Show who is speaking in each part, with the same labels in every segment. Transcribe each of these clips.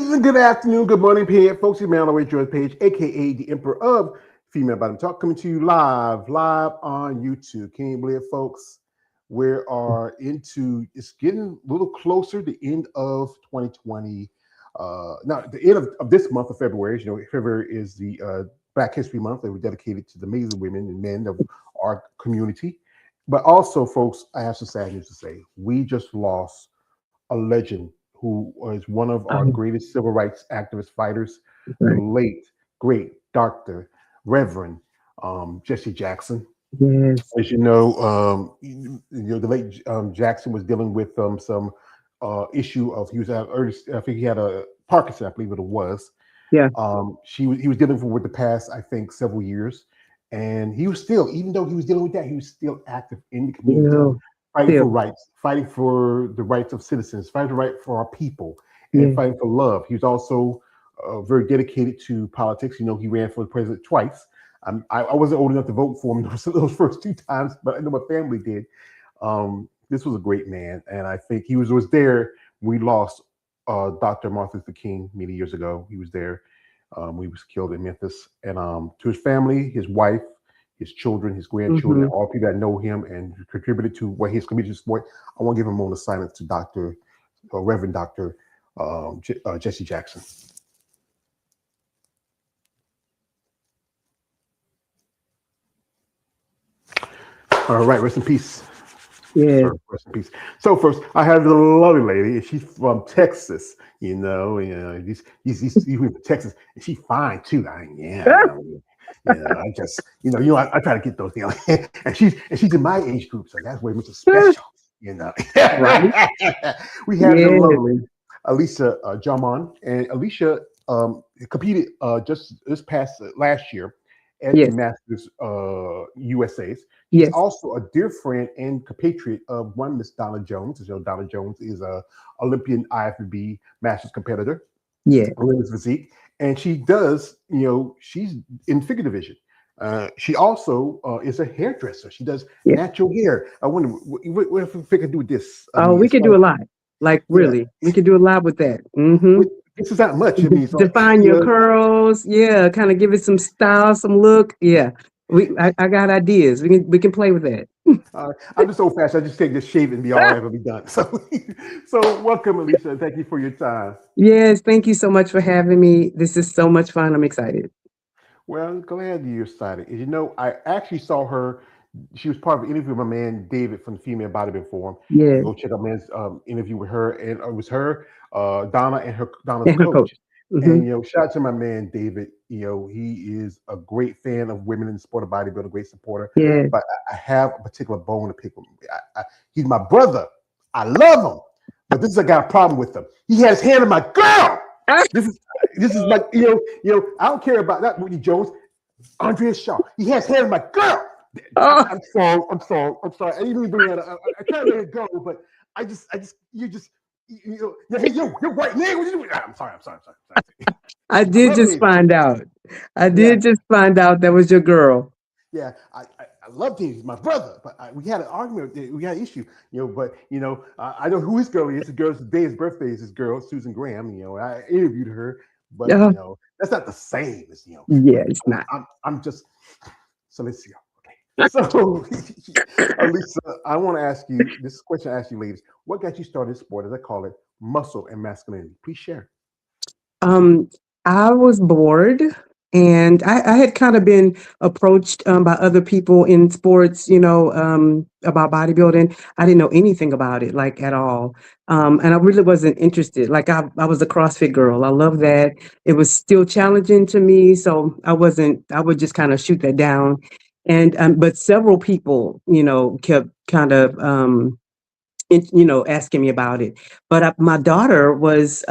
Speaker 1: evening, good afternoon, good morning, folks. It's man on the way, George Page, aka the Emperor of Female Bottom Talk, coming to you live on YouTube. Can you believe it, folks? We are into it's getting a little closer to the end of 2020. Now, the end of this month of February. You know, February is the Black History Month that we dedicated to the amazing women and men of our community. But also, folks, I have some sad news to say. We just lost a legend who was one of our greatest civil rights activist fighters, the
Speaker 2: Right.
Speaker 1: late, great Dr. Reverend Jesse Jackson.
Speaker 2: Yes.
Speaker 1: As you know, the late Jackson was dealing with some issue of he was at early, I think he had a Parkinson, I believe it was.
Speaker 2: Yeah.
Speaker 1: He was dealing with the past, I think, several years, and he was still, even though he was dealing with that, he was still active in the community,
Speaker 2: Still.
Speaker 1: fighting for
Speaker 2: Still.
Speaker 1: rights, fighting for the rights of citizens, fighting the right for our people, and
Speaker 2: Yeah.
Speaker 1: fighting for love. He was also very dedicated to politics. You know, he ran for the president twice. I wasn't old enough to vote for him those first two times, but I know my family did. This was a great man, and I think he was there. We lost Dr. Martin Luther King many years ago. He was there. He was killed in Memphis, and to his family, his wife, his children, his grandchildren,
Speaker 2: Hmm.
Speaker 1: and all people that know him and contributed to what his community sport. I want to give him a moment of silence to Dr. Reverend Dr. Jesse Jackson. All right, rest in peace.
Speaker 2: Yes.
Speaker 1: Sir, rest in peace. So first, I have the lovely lady, and she's from Texas. He's from Texas, and she's fine too. I just, I try to get those, and she's in my age group, so that's what makes it special. You know,
Speaker 2: Right.
Speaker 1: we have the
Speaker 2: Yes.
Speaker 1: lovely Alicia Jarmon, and Alicia competed just this past last year at the
Speaker 2: Yes.
Speaker 1: Masters USA's. She's
Speaker 2: Yes.
Speaker 1: also a dear friend and compatriot of one Miss Donna Jones. As you know, Donna Jones is a Olympian IFBB Masters competitor,
Speaker 2: Yes.
Speaker 1: women's physique, and she does, she's in figure division. She also is a hairdresser. She does
Speaker 2: Yes.
Speaker 1: natural hair. I wonder what if we could do with this. I
Speaker 2: Oh,
Speaker 1: mean,
Speaker 2: we
Speaker 1: it's
Speaker 2: could
Speaker 1: like,
Speaker 2: do a lot. Like
Speaker 1: yeah,
Speaker 2: really, we could do a lot with that. Hmm.
Speaker 1: this is not much. I mean, it's like,
Speaker 2: Define your curls. Yeah. Kind of give it some style, some look. Yeah. I got ideas. We can play with that.
Speaker 1: I'm just old fashioned. I just take this shave and be all right, it'll be done. So welcome, Alicia, and thank you for your time.
Speaker 2: Yes. Thank you so much for having me. This is so much fun. I'm excited.
Speaker 1: Well, go ahead, you're excited. You know, I actually saw her. She was part of an interview with my man David from the Female Bodybuilding Forum. You can
Speaker 2: Yes.
Speaker 1: go check out man's interview with her, and it was her, Donna, and Donna's
Speaker 2: And her
Speaker 1: coach.
Speaker 2: coach. Hmm.
Speaker 1: And shout out to my man David. He is a great fan of women in the sport of bodybuilding, a great supporter.
Speaker 2: Yes.
Speaker 1: But I have a particular bone to pick with him. He's my brother. I love him, but this is I got a problem with him. He has hand on my girl. This is this is like I don't care about that Whitney Jones, Andrea Shaw. He has hand on my girl.
Speaker 2: Oh.
Speaker 1: I'm sorry. I'm sorry. I'm sorry. I didn't even bring that up. I can't let it go, but you're white man. What you doing? I'm sorry. I'm sorry.
Speaker 2: I
Speaker 1: I
Speaker 2: did
Speaker 1: love
Speaker 2: just
Speaker 1: David.
Speaker 2: find out. I
Speaker 1: Yeah,
Speaker 2: did just find out that was your girl.
Speaker 1: yeah. I love David. He's my brother, but we had an argument. We had an issue. But I know who his girl is. His girl's day, his birthday is his girl, Susan Graham. I interviewed her, but
Speaker 2: Uh,
Speaker 1: that's not the same as
Speaker 2: yeah, it's not.
Speaker 1: I'm just so let's see. Okay. So Alisa, I want to ask you this question. I ask you ladies, what got you started in sport? As I call it, muscle and masculinity. Please share.
Speaker 2: Um, I was bored, and I had kind of been approached by other people in sports, about bodybuilding. I didn't know anything about it, like at all, and I really wasn't interested. Like I was a CrossFit girl. I love that. It was still challenging to me, so I wasn't. I would just kind of shoot that down, and but several people, kept kind of. Asking me about it. But my daughter was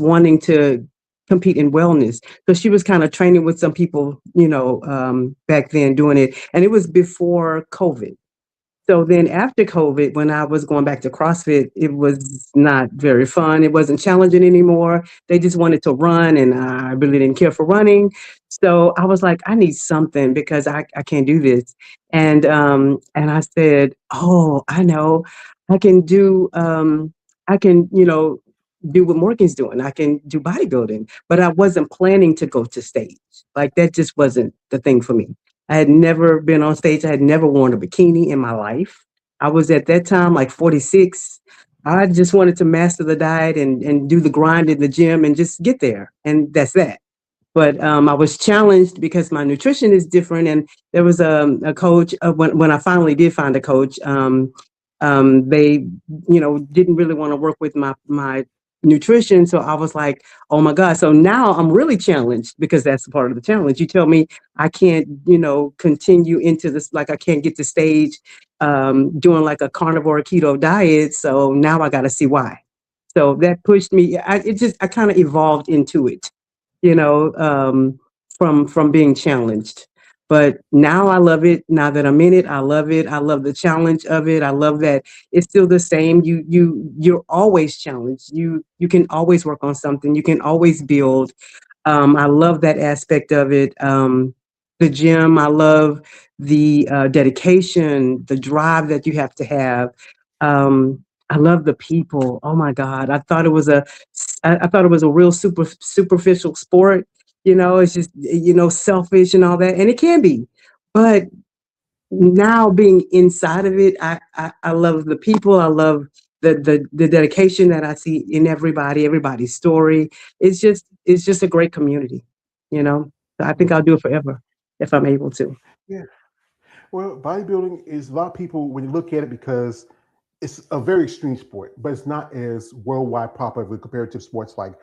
Speaker 2: wanting to compete in wellness, so she was kind of training with some people, back then doing it, and it was before COVID. So then after COVID, when I was going back to CrossFit, it was not very fun. It wasn't challenging anymore. They just wanted to run, and I really didn't care for running. So I was like, I need something because I can't do this. And I said, oh, I know, I can do, I can, do what Morgan's doing. I can do bodybuilding, but I wasn't planning to go to stage. Like that just wasn't the thing for me. I had never been on stage. I had never worn a bikini in my life. I was at that time like 46. I just wanted to master the diet and do the grind in the gym and just get there. And that's that. But I was challenged because my nutrition is different. And there was a coach when I finally did find a coach. They, didn't really want to work with my nutrition. So I was like, oh my God. So now I'm really challenged because that's part of the challenge. You tell me I can't, continue into this, like I can't get to stage doing like a carnivore keto diet. So now I got to see why. So that pushed me. I kind of evolved into it, you know, um, from being challenged. But now I love it. Now that I'm in it, I love it. I love the challenge of it. I love that it's still the same. You're always challenged. You can always work on something. You can always build. I love that aspect of it. The gym, I love the dedication, the drive that you have to have. I love the people. Oh my God, I thought it was a real superficial sport. It's just selfish and all that, and it can be. But now being inside of it, I love the people. I love the dedication that I see in everybody's story. It's just a great community, you know. So I think I'll do it forever if I'm able to.
Speaker 1: Yeah. Well, bodybuilding is a lot of people when you look at it because it's a very extreme sport, but it's not as worldwide popular with comparative sports like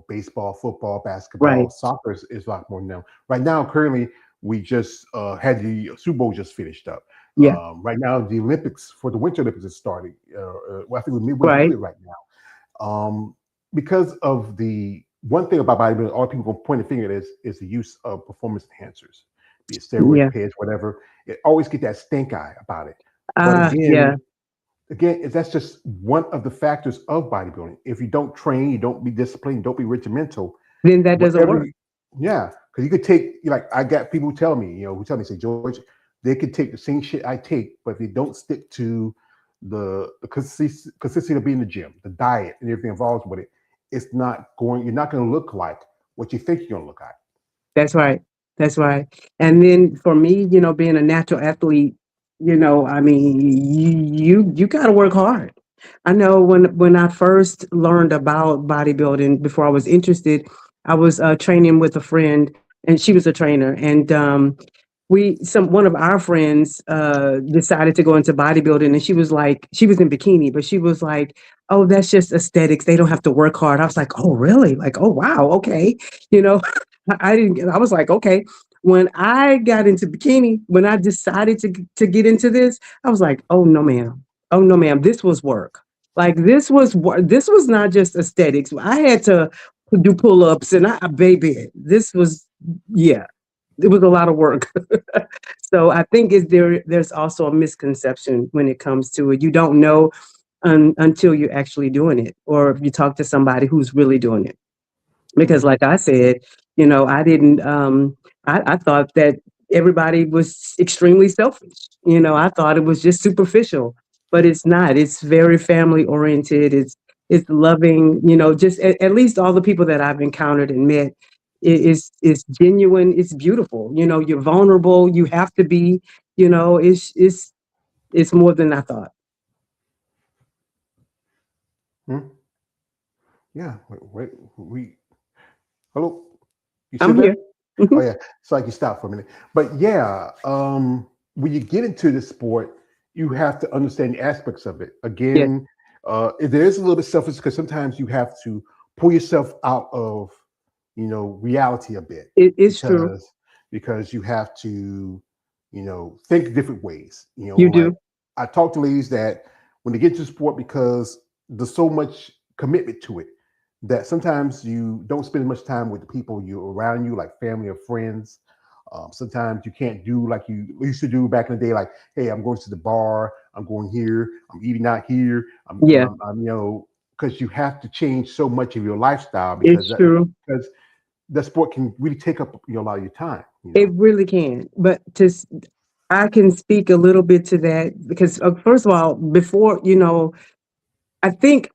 Speaker 1: baseball, football, basketball,
Speaker 2: Right.
Speaker 1: soccer is a lot more known. Right now, currently, we just had the Super Bowl just finished up.
Speaker 2: Yeah.
Speaker 1: Right now, the Olympics for the Winter Olympics is starting. Well, I think we're midway through
Speaker 2: Right.
Speaker 1: it right now. Because of the one thing about bodybuilding, all people going to point a finger at is the use of performance enhancers, be it steroids,
Speaker 2: Yeah.
Speaker 1: pads, whatever. It always get that stink eye about it. But
Speaker 2: Yeah.
Speaker 1: again, that's just one of the factors of bodybuilding. If you don't train, you don't be disciplined, you don't be regimental,
Speaker 2: Then that doesn't
Speaker 1: whatever.
Speaker 2: work.
Speaker 1: Yeah, because you could take like I got people who tell me, say George, they could take the same shit I take, but if they don't stick to the consistency of being in the gym, the diet, and everything involved with it, it's not going. You're not going to look like what you think you're going to look like.
Speaker 2: That's right. That's right. And then for me, being a natural athlete, I mean, you got to work hard. I know when I first learned about bodybuilding, before I was interested, I was training with a friend, and she was a trainer, and one of our friends decided to go into bodybuilding, and she was in bikini, but she was like, oh, that's just aesthetics, they don't have to work hard. I was like, oh really? Like, oh wow, okay. you know I didn't I was like, okay. When I got into bikini, when I decided to get into this, I was like, oh no ma'am, oh no ma'am, this was work. Like this was not just aesthetics. I had to do pull-ups, and baby, this was, yeah, it was a lot of work. So I think there's also a misconception when it comes to it. You don't know until you're actually doing it, or if you talk to somebody who's really doing it. Because,
Speaker 1: Hmm.
Speaker 2: like I said, I didn't. I thought that everybody was extremely selfish. I thought it was just superficial, but it's not. It's very family oriented. It's loving. Just at least all the people that I've encountered and met, is genuine. It's beautiful. You're vulnerable. You have to be. It's more than I thought.
Speaker 1: Hmm. Yeah. We hello. You still
Speaker 2: I'm
Speaker 1: there?
Speaker 2: here.
Speaker 1: Oh
Speaker 2: Mhm.
Speaker 1: yeah, it's like you stopped for a minute. But yeah, when you get into the sport, you have to understand the aspects of it.
Speaker 2: Yes,
Speaker 1: Again, there is a little bit selfish because sometimes you have to pull yourself out of reality a bit
Speaker 2: it's true.
Speaker 1: because you have to think different ways.
Speaker 2: You
Speaker 1: Like
Speaker 2: do.
Speaker 1: I talk to ladies that when they get to sport because there's so much commitment to it that sometimes you don't spend much time with the people you around you, like family or friends. Sometimes you can't do like you used to do back in the day, like, hey, I'm going to the bar, I'm going here, I'm eating out here,
Speaker 2: Yeah,
Speaker 1: because you have to change so much of your lifestyle
Speaker 2: it's true.
Speaker 1: because that sport can really take up a lot of your time.
Speaker 2: It really can. But I can speak a little bit to that because, first of all, before, I think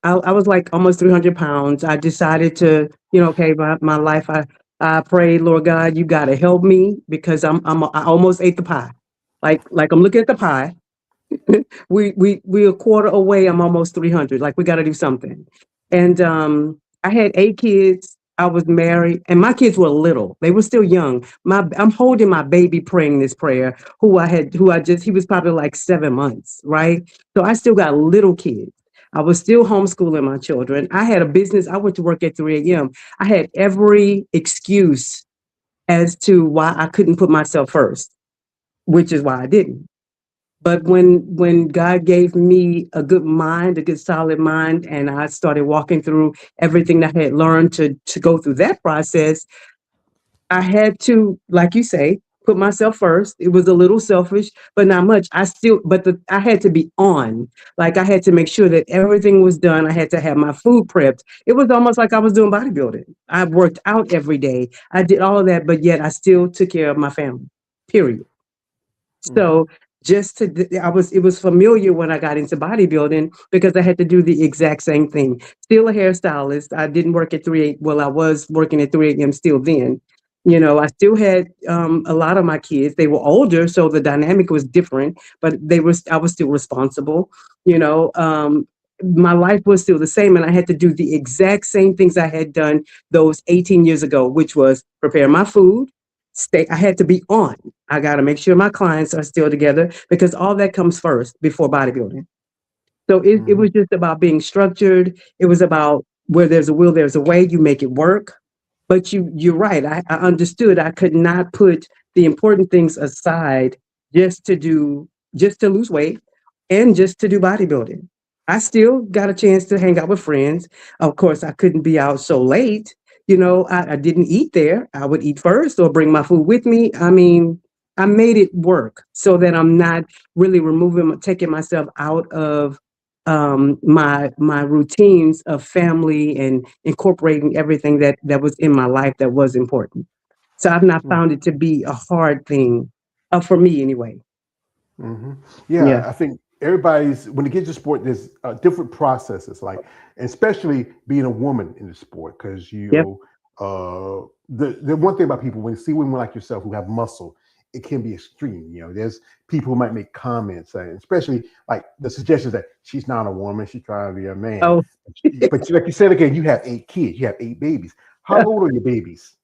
Speaker 2: I was like almost 300 pounds. I decided to, okay, my life, I prayed, Lord God, you got to help me because I almost ate the pie. Like I'm looking at the pie. We a quarter away. I'm almost 300. Like we got to do something. And I had 8 kids. I was married, and my kids were little. They were still young. I'm holding my baby praying this prayer. He was probably like 7 months, right? So I still got little kids. I was still homeschooling my children. I had a business. I went to work at 3 a.m. I had every excuse as to why I couldn't put myself first, which is why I didn't. But when God gave me a good mind, a good solid mind, and I started walking through everything that I had learned to go through that process, I had to, like you say, put myself first. It was a little selfish, but not much. I had to be on. Like I had to make sure that everything was done. I had to have my food prepped. It was almost like I was doing bodybuilding. I worked out every day. I did all of that, but yet I still took care of my family. Period.
Speaker 1: Mm-hmm.
Speaker 2: So it was familiar when I got into bodybuilding because I had to do the exact same thing. Still a hairstylist. I didn't work at 3 well, I was working at 3 a.m. still then. I still had a lot of my kids. They were older, so the dynamic was different, but I was still responsible. You know, um, my life was still the same, and I had to do the exact same things I had done those 18 years ago, which was prepare my food, I had to be on. I got to make sure my clients are still together because all that comes first before bodybuilding. So it
Speaker 1: Mm-hmm.
Speaker 2: was just about being structured. It was about where there's a will, there's a way. You make it work. But you're right. I understood I could not put the important things aside just to do just to lose weight and just to do bodybuilding. I still got a chance to hang out with friends. Of course, I couldn't be out so late. I didn't eat there. I would eat first or bring my food with me. I mean, I made it work so that I'm not really taking myself out of my routines of family and incorporating everything that was in my life that was important. So I've not found it to be a hard thing, for me anyway.
Speaker 1: Mm-hmm.
Speaker 2: Yeah.
Speaker 1: Yeah, I think everybody's when it gets to sport, there's different processes. Like, especially being a woman in the sport, because
Speaker 2: Yep.
Speaker 1: the one thing about people when you see women like yourself who have muscle, it can be extreme. There's people who might make comments, especially like the suggestions that she's not a woman, she's trying to be a man.
Speaker 2: Oh,
Speaker 1: But like you said again, you have 8 kids, you have 8 babies. How old are your babies?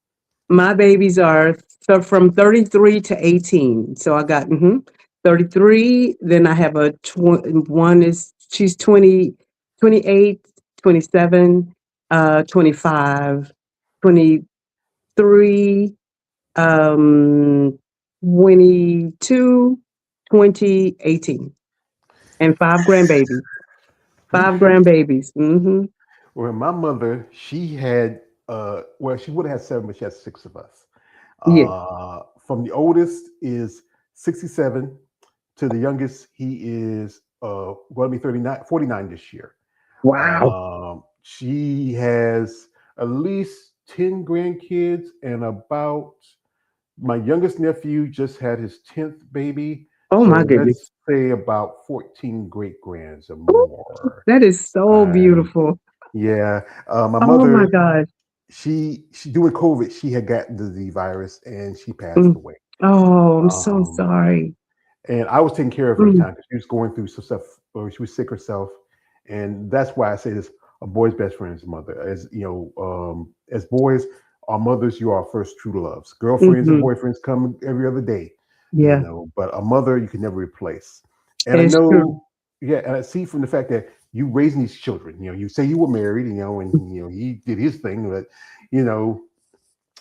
Speaker 2: my babies are from 33 to 18. So I got 33. Then I have one is she's 20, 28, 27, 25, 23, um 22, 20, 18, and five grandbabies.
Speaker 1: Well, my mother, she had, well, she would have had 7, but she had 6 of us.
Speaker 2: Yeah.
Speaker 1: From the oldest is 67 to the youngest, he is going to be 39, 49 this year.
Speaker 2: Wow.
Speaker 1: She has at least 10 grandkids, and about my youngest nephew just had his 10th baby.
Speaker 2: Oh my
Speaker 1: So
Speaker 2: goodness.
Speaker 1: let's say about 14 great grands or
Speaker 2: Ooh,
Speaker 1: more.
Speaker 2: that is so
Speaker 1: Um,
Speaker 2: beautiful.
Speaker 1: yeah, my
Speaker 2: Oh my
Speaker 1: mother,
Speaker 2: gosh.
Speaker 1: she during COVID, she had gotten the virus and she passed
Speaker 2: Mm.
Speaker 1: away.
Speaker 2: Oh, I'm so
Speaker 1: Um,
Speaker 2: sorry.
Speaker 1: and I was taking care of her at the
Speaker 2: Mm.
Speaker 1: time because she was going through some stuff, or she was sick herself, and that's why I say this: a boy's best friend is his mother. As as boys, our mothers, you are our first true loves. Girlfriends and
Speaker 2: Hmm.
Speaker 1: boyfriends come every other day,
Speaker 2: Yeah,
Speaker 1: but a mother you can never replace. And I
Speaker 2: it's
Speaker 1: know,
Speaker 2: true.
Speaker 1: yeah, and I see from the fact that you raising these children, you say you were married, and he did his thing, but you know,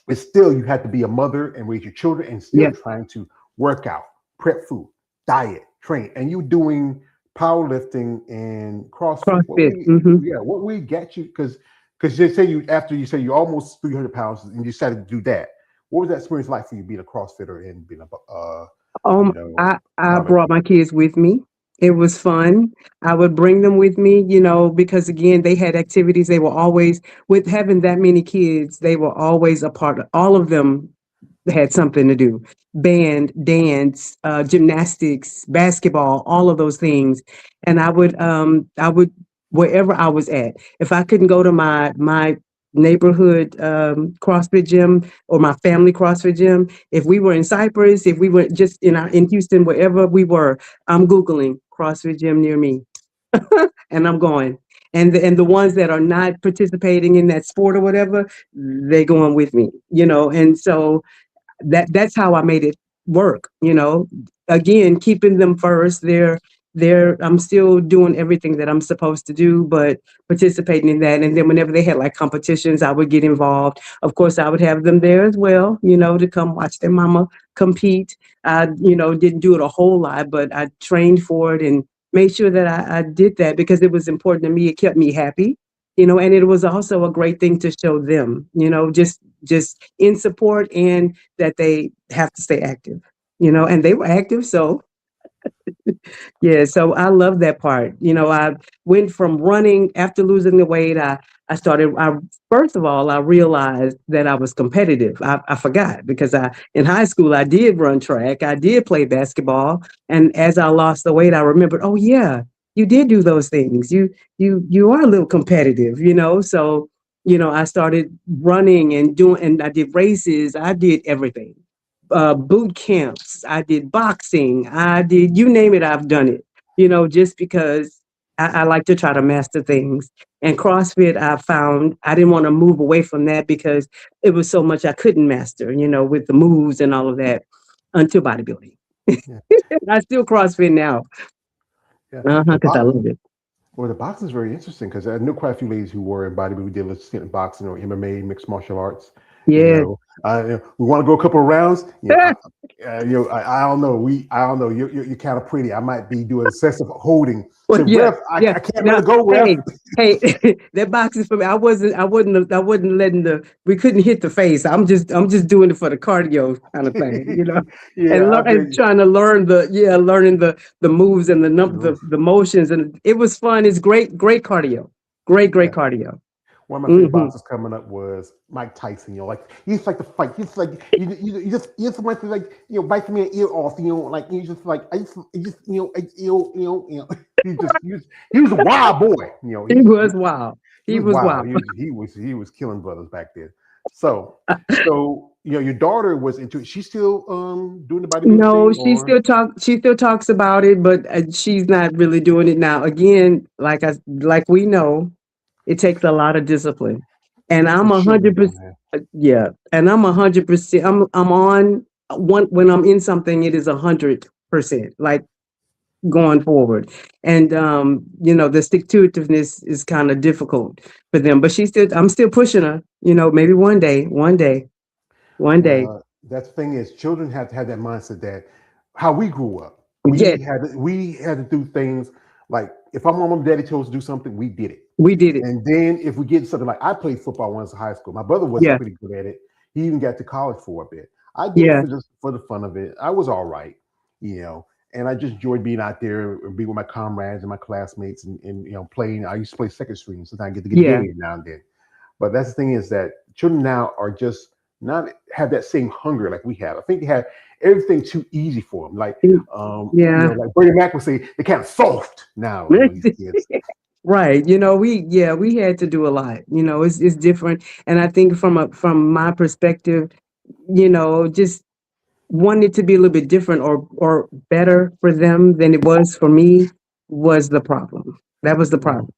Speaker 1: it's still you had to be a mother and raise your children and still
Speaker 2: Yeah,
Speaker 1: trying to work out, prep food, diet, train, and you doing powerlifting and CrossFit.
Speaker 2: CrossFit. Hmm.
Speaker 1: What we get you because they say you after you say you're almost 300 pounds and you decided to do that. What was that experience like for you being a CrossFitter and being a
Speaker 2: I brought
Speaker 1: powerlifter?
Speaker 2: my kids with me. It was fun. I would bring them with me, because again, they had activities. They were always, with having that many kids, they were always a part of all of them had something to do. Band, dance, gymnastics, basketball, all of those things. And I would wherever I was at. If I couldn't go to my neighborhood CrossFit gym or my family CrossFit gym, if we were in Cypress, if we were just in Houston, wherever we were, I'm Googling CrossFit gym near me, and I'm going. And the ones that are not participating in that sport or whatever, they going with me, And so that's how I made it work. Again, keeping them first. I'm still doing everything that I'm supposed to do, but participating in that. And then whenever they had like competitions, I would get involved. Of course, I would have them there as well, to come watch their mama compete. I, didn't do it a whole lot, but I trained for it and made sure that I did that because it was important to me. It kept me happy. And it was also a great thing to show them, just in support and that they have to stay active, and they were active. So, yeah, so I love that part. I went from running after losing the weight. First of all, I realized that I was competitive. I forgot because in high school, I did run track. I did play basketball. And as I lost the weight, I remembered, oh yeah, you did do those things. You are a little competitive, So, I started running and I did races. I did everything, boot camps. I did boxing. I did, you name it, I've done it, just because I like to try to master things. And CrossFit, I found I didn't want to move away from that because it was so much I couldn't master, with the moves and all of that until bodybuilding.
Speaker 1: Yeah,
Speaker 2: I still CrossFit now.
Speaker 1: yeah. The
Speaker 2: Because I
Speaker 1: box,
Speaker 2: love it.
Speaker 1: well, the boxing is very interesting because I knew quite a few ladies who were in bodybuilding, who did a stint in boxing or MMA, mixed martial arts.
Speaker 2: Yes.
Speaker 1: We want to go a couple of rounds. I don't know. I don't know. You're kind of pretty. I might be doing excessive holding.
Speaker 2: Well,
Speaker 1: So,
Speaker 2: yeah,
Speaker 1: ref,
Speaker 2: yeah.
Speaker 1: I can't let
Speaker 2: Now,
Speaker 1: it go, ref.
Speaker 2: hey, that box is for me. I wasn't letting we couldn't hit the face. I'm just doing it for the cardio kind of thing.
Speaker 1: Yeah,
Speaker 2: And
Speaker 1: I
Speaker 2: learn
Speaker 1: bet.
Speaker 2: and trying to learning the moves and the motions, and it was fun. It's great cardio, great
Speaker 1: Yeah.
Speaker 2: cardio.
Speaker 1: One of my favorite
Speaker 2: Hmm.
Speaker 1: boxers coming up was Mike Tyson. Like you just like to fight. You just like you just want to bite me an ear off. Like you just like I just you just he just he was a wild boy.
Speaker 2: He was wild.
Speaker 1: He
Speaker 2: He
Speaker 1: was
Speaker 2: was
Speaker 1: wild.
Speaker 2: wild.
Speaker 1: He was killing brothers back then. So your daughter was into it. She's still doing the bodybuilding
Speaker 2: No,
Speaker 1: thing
Speaker 2: she
Speaker 1: or
Speaker 2: still talk. She still talks about it, but she's not really doing it now. Again, like we know, it takes a lot of discipline, and I'm
Speaker 1: which
Speaker 2: a
Speaker 1: children
Speaker 2: hundred
Speaker 1: don't
Speaker 2: percent.
Speaker 1: have.
Speaker 2: Yeah, and I'm 100%. I'm on one when I'm in something. It is 100%. Like going forward, and the stick to itiveness is kind of difficult for them. But I'm still pushing her. Maybe one day.
Speaker 1: Well, that thing is, children have to have that mindset that how we grew up,
Speaker 2: Yeah,
Speaker 1: we had to do things like if our mom and daddy chose to do something, we did it.
Speaker 2: we did it.
Speaker 1: And then if we get something like I played football once in high school, my brother wasn't
Speaker 2: Yeah,
Speaker 1: pretty good at it. He even got to college for a bit. I did it
Speaker 2: yeah,
Speaker 1: for just for the fun of it. I was all right, you know, and I just enjoyed being out there and being with my comrades and my classmates and playing. I used to play second string, sometimes I get to get a
Speaker 2: yeah.
Speaker 1: game now and then. But that's the thing is that children now are just not have that same hunger like we have. I think they have everything too easy for them. Like,
Speaker 2: Yeah.
Speaker 1: like Bernie Mac would say, they're kind of soft now. These kids.
Speaker 2: Right. We had to do a lot. It's different. And I think from my perspective, just wanting it to be a little bit different or better for them than it was for me was the problem. That was the
Speaker 1: Mhm.
Speaker 2: problem.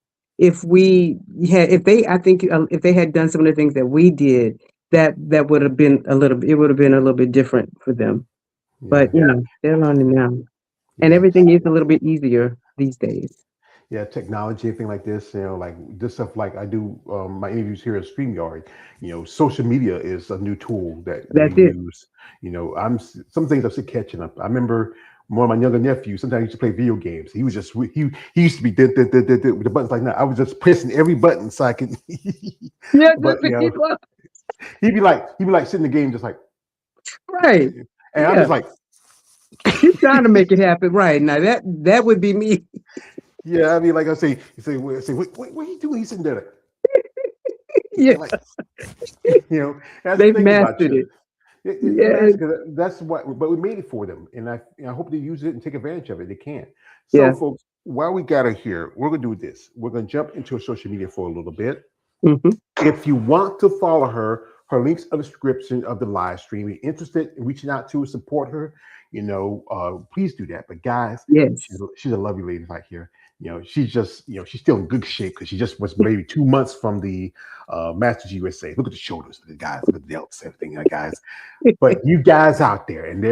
Speaker 2: I think if they had done some of the things that we did, that would have been it would have been a little bit different for them. But,
Speaker 1: Yeah,
Speaker 2: they're learning now. And
Speaker 1: yeah.
Speaker 2: everything is a little bit easier these days.
Speaker 1: Yeah, technology, anything like this, like this stuff. Like I do my interviews here at Streamyard. Social media is a new tool that we
Speaker 2: That's it.
Speaker 1: use. Some things I'm still catching up. I remember one of my younger nephews. Sometimes he used to play video games. He was just he used to be with the buttons like that. I was just pressing every button so I could.
Speaker 2: Yeah,
Speaker 1: But
Speaker 2: just to keep up.
Speaker 1: he'd be like sitting in the game just like,
Speaker 2: Right.
Speaker 1: and I'm
Speaker 2: Yeah.
Speaker 1: just like,
Speaker 2: He's trying to make it happen. Right. Now that would be me.
Speaker 1: yeah. I mean, like I say, what are you doing? He's sitting there
Speaker 2: Yeah.
Speaker 1: like, that's the
Speaker 2: They've
Speaker 1: thing about
Speaker 2: mastered
Speaker 1: children.
Speaker 2: it.
Speaker 1: They
Speaker 2: Yeah.
Speaker 1: master that's what, but we made it for them, and I hope they use it and take advantage of it. They can. So,
Speaker 2: Yeah.
Speaker 1: folks, while we got her here, we're gonna do this. We're gonna jump into her social media for a little bit.
Speaker 2: Hmm.
Speaker 1: If you want to follow her, her links are the description of the live stream. If you're interested in reaching out to her, support her, please do that. But guys,
Speaker 2: Yes.
Speaker 1: she's a lovely lady right here. She's just, she's still in good shape because she just was maybe 2 months from the Masters USA. Look at the shoulders of the guys, look at the delts, everything, guys. But you guys out there, and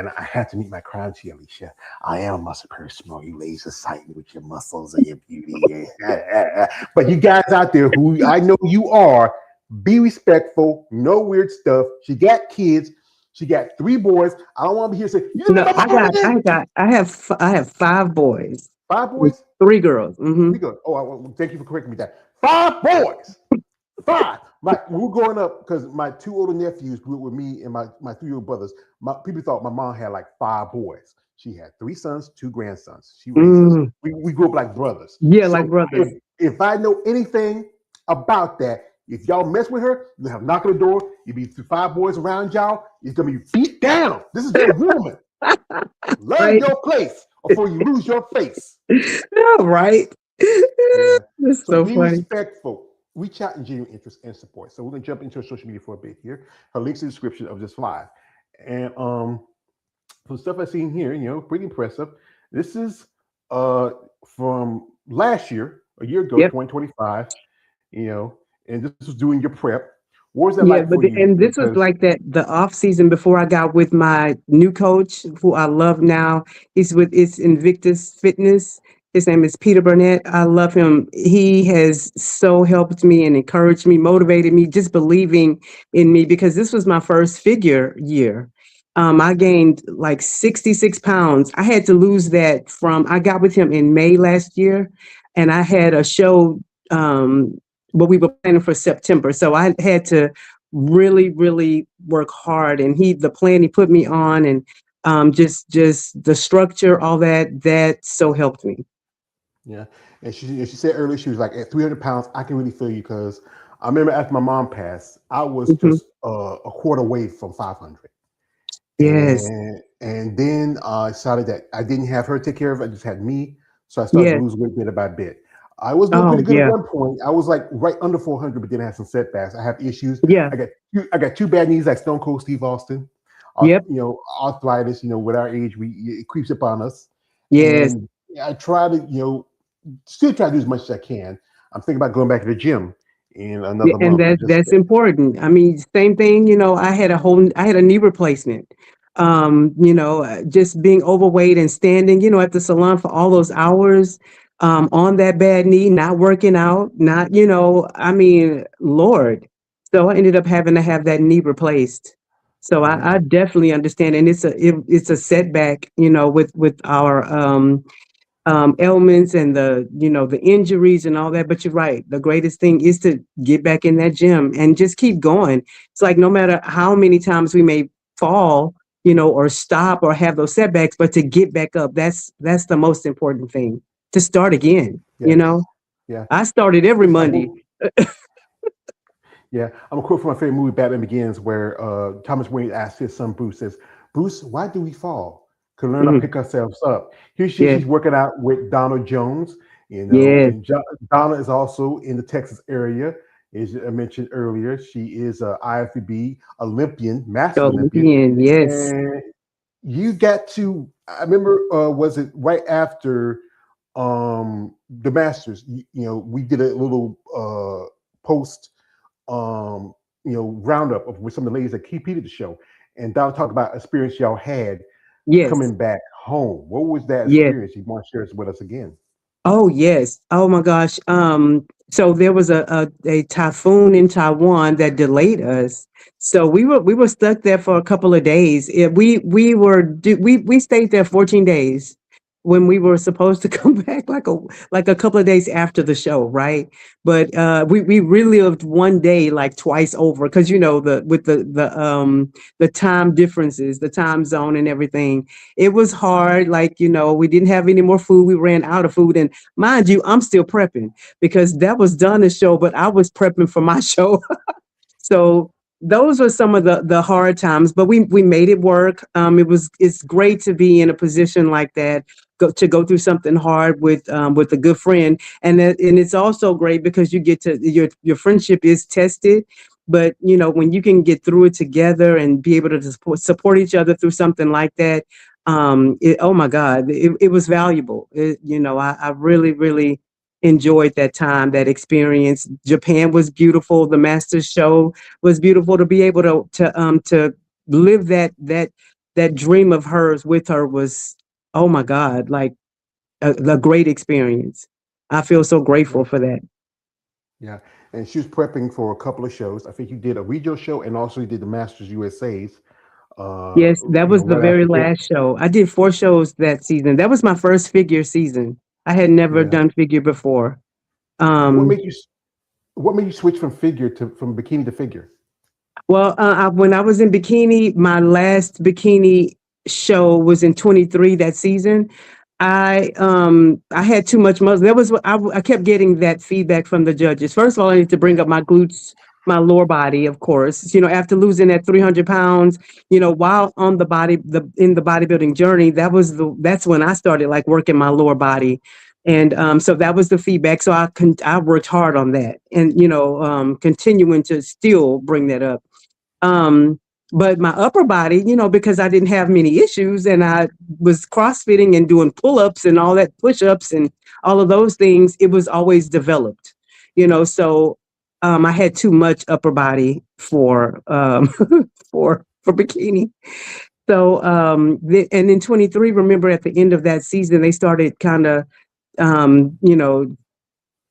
Speaker 1: I had to meet my crown to you, Alicia. I am a muscle person. You ladies excite me with your muscles and your beauty. But you guys out there who I know you are, be respectful, no weird stuff. She got kids. She got 3 boys. I don't want to be here saying, you didn't
Speaker 2: No,
Speaker 1: know my mama did.
Speaker 2: I have 5 boys,
Speaker 1: 5 boys?
Speaker 2: 3 girls.
Speaker 1: We good. Oh, thank you for correcting me that. 5 boys. 5. We were growing up because my 2 older nephews grew up with me and my 3 older brothers. People thought my mom had like 5 boys. She had 3 sons, 2 grandsons. She raised us.
Speaker 2: Mm,
Speaker 1: We grew up like brothers.
Speaker 2: yeah, like
Speaker 1: So
Speaker 2: brothers.
Speaker 1: if I know anything about that, if y'all mess with her, you have a knock on the door. You be 5 boys around y'all. It's gonna be beat down. This is your woman. Learn
Speaker 2: Right.
Speaker 1: your place before you lose your face.
Speaker 2: Yeah, right.
Speaker 1: Yeah.
Speaker 2: That's
Speaker 1: So
Speaker 2: so
Speaker 1: be
Speaker 2: funny.
Speaker 1: respectful. Reach out in genuine interest and support. So we're gonna jump into her social media for a bit here. Her links in the description of this live. And some stuff I've seen here, pretty impressive. This is from last year, a year ago,
Speaker 2: Yep.
Speaker 1: 2025, and this was doing your prep. What was that
Speaker 2: Yeah,
Speaker 1: like
Speaker 2: but
Speaker 1: for you?
Speaker 2: and this was
Speaker 1: Because
Speaker 2: like that the off season before I got with my new coach, who I love now. It's Invictus Fitness. His name is Peter Burnett. I love him. He has so helped me and encouraged me, motivated me, just believing in me because this was my first figure year. I gained like 66 pounds. I had to lose that I got with him in May last year, and I had a show. But we were planning for September. So I had to really, really work hard. And the plan he put me on and just the structure, all that so helped me.
Speaker 1: yeah, and she said earlier she was like at 300 pounds. I can really feel you because I remember after my mom passed, I was
Speaker 2: Mhm.
Speaker 1: just a quarter away from 500.
Speaker 2: Yes,
Speaker 1: And then I decided that I didn't have her take care of it. I just had me. So I started to
Speaker 2: yes.
Speaker 1: lose weight bit by bit. I was doing pretty
Speaker 2: Oh,
Speaker 1: good at
Speaker 2: yeah,
Speaker 1: one point. I was like right under 400, but then I had some setbacks. I have issues.
Speaker 2: yeah,
Speaker 1: I got 2 bad knees like Stone Cold Steve Austin.
Speaker 2: yep,
Speaker 1: Arthritis. With our age, it creeps up on us.
Speaker 2: yes.
Speaker 1: And I try to, still try to do as much as I can. I'm thinking about going back to the gym in
Speaker 2: Yeah,
Speaker 1: another
Speaker 2: and
Speaker 1: month.
Speaker 2: that's important. I mean, same thing, I had a knee replacement. Just being overweight and standing, at the salon for all those hours, on that bad knee, not working out, not, I mean, Lord. So I ended up having to have that knee replaced. So I
Speaker 1: Yeah,
Speaker 2: definitely understand, and it's a setback, with our ailments and the injuries and all that. But you're right. The greatest thing is to get back in that gym and just keep going. It's like no matter how many times we may fall, or stop or have those setbacks, but to get back up, that's the most important thing. To start again.
Speaker 1: yes, yeah.
Speaker 2: I started every
Speaker 1: It's like
Speaker 2: Monday.
Speaker 1: Yeah, I'm a quote from my favorite movie, Batman Begins, where Thomas Wayne asks his son Bruce, says, "Bruce, why do we fall? Could learn to
Speaker 2: Mhm.
Speaker 1: pick ourselves up." Here
Speaker 2: Yes,
Speaker 1: she's working out with Donna Jones,
Speaker 2: yes,
Speaker 1: and Donna is also in the Texas area. As I mentioned earlier, she is a IFBB Olympian, Master Olympian,
Speaker 2: Olympian. Yes,
Speaker 1: and you got to. I remember, was it right after the Masters? We did a little post roundup of with some of the ladies that competed the show. And Don talked about experience y'all had
Speaker 2: yes,
Speaker 1: coming back home. What was that
Speaker 2: yes.
Speaker 1: experience? You want to share it with us again?
Speaker 2: Oh yes. Oh my gosh. So there was a typhoon in Taiwan that delayed us. So we were stuck there for a couple of days. We stayed there 14 days when we were supposed to come back like a couple of days after the show, right? But we relived one day like twice over because the time differences, the time zone and everything. It was hard. Like, we didn't have any more food. We ran out of food. And mind you, I'm still prepping because that was Donna's show, but I was prepping for my show. So those were some of the hard times, but we made it work. It's great to be in a position like that, go through something hard with a good friend, and it's also great because you get to your friendship is tested. But when you can get through it together and be able to support each other through something like that, oh my God, it was valuable. I really, really enjoyed that time, that experience. Japan was beautiful. The Masters show was beautiful. To be able to live that dream of hers with her was, oh my God, like a great experience. I feel so grateful
Speaker 1: Yeah.
Speaker 2: for that.
Speaker 1: Yeah. And she was prepping for a couple of shows. I think you did a regional show and also you did the Masters USA's.
Speaker 2: Yes, that was the
Speaker 1: Right
Speaker 2: very
Speaker 1: after it.
Speaker 2: last show. I did 4 shows that season. That was my first figure season. I had never
Speaker 1: Yeah.
Speaker 2: done figure before.
Speaker 1: What
Speaker 2: Um,
Speaker 1: made you what made you switch from bikini to figure?
Speaker 2: Well, when I was in bikini, my last bikini show was in 23 that season. I had too much muscle. That was what I kept getting that feedback from the judges. First of all, I need to bring up my glutes, my lower body, of course. After losing that 300 pounds, while on in the bodybuilding journey, that's when I started like working my lower body. And so that was the feedback. So I worked hard on that, and continuing to still bring that up. Um, but my upper body, because I didn't have many issues and I was crossfitting and doing pull-ups and all that, push-ups and all of those things, it was always developed. So I had too much upper body for for bikini. So and in 23, remember at the end of that season, they started kind of um, you know,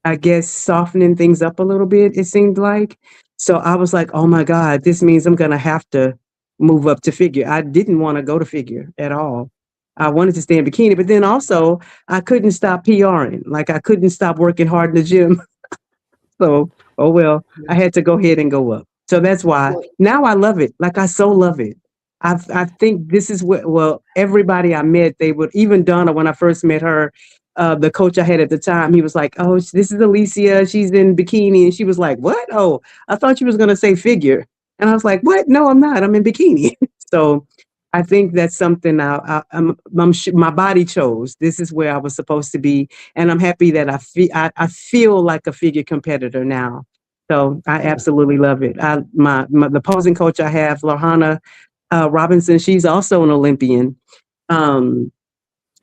Speaker 2: I guess softening things up a little bit, it seemed like. So I was like, oh my God, this means I'm gonna have to move up to figure. I didn't want to go to figure at all. I wanted to stay in bikini, but then also I couldn't stop PRing. Like I couldn't stop working hard in the gym. So, oh well, I
Speaker 1: Yeah.
Speaker 2: had to go ahead and go up. So that's why
Speaker 1: Well,
Speaker 2: now I love it. Like I so love it. I think this is what, well, everybody I met, they would, even Donna, when I first met her, the coach I had at the time, he was like, oh, this is Alicia. She's in bikini. And she was like, what? Oh, I thought you was going to say figure. And I was like, what? No, I'm not. I'm in bikini. So I think that's something my body chose. This is where I was supposed to be, and I'm happy that I feel like a figure competitor now. So I
Speaker 1: yeah.
Speaker 2: absolutely love it. The posing coach I have, Lohana Robinson, she's also an Olympian. Um,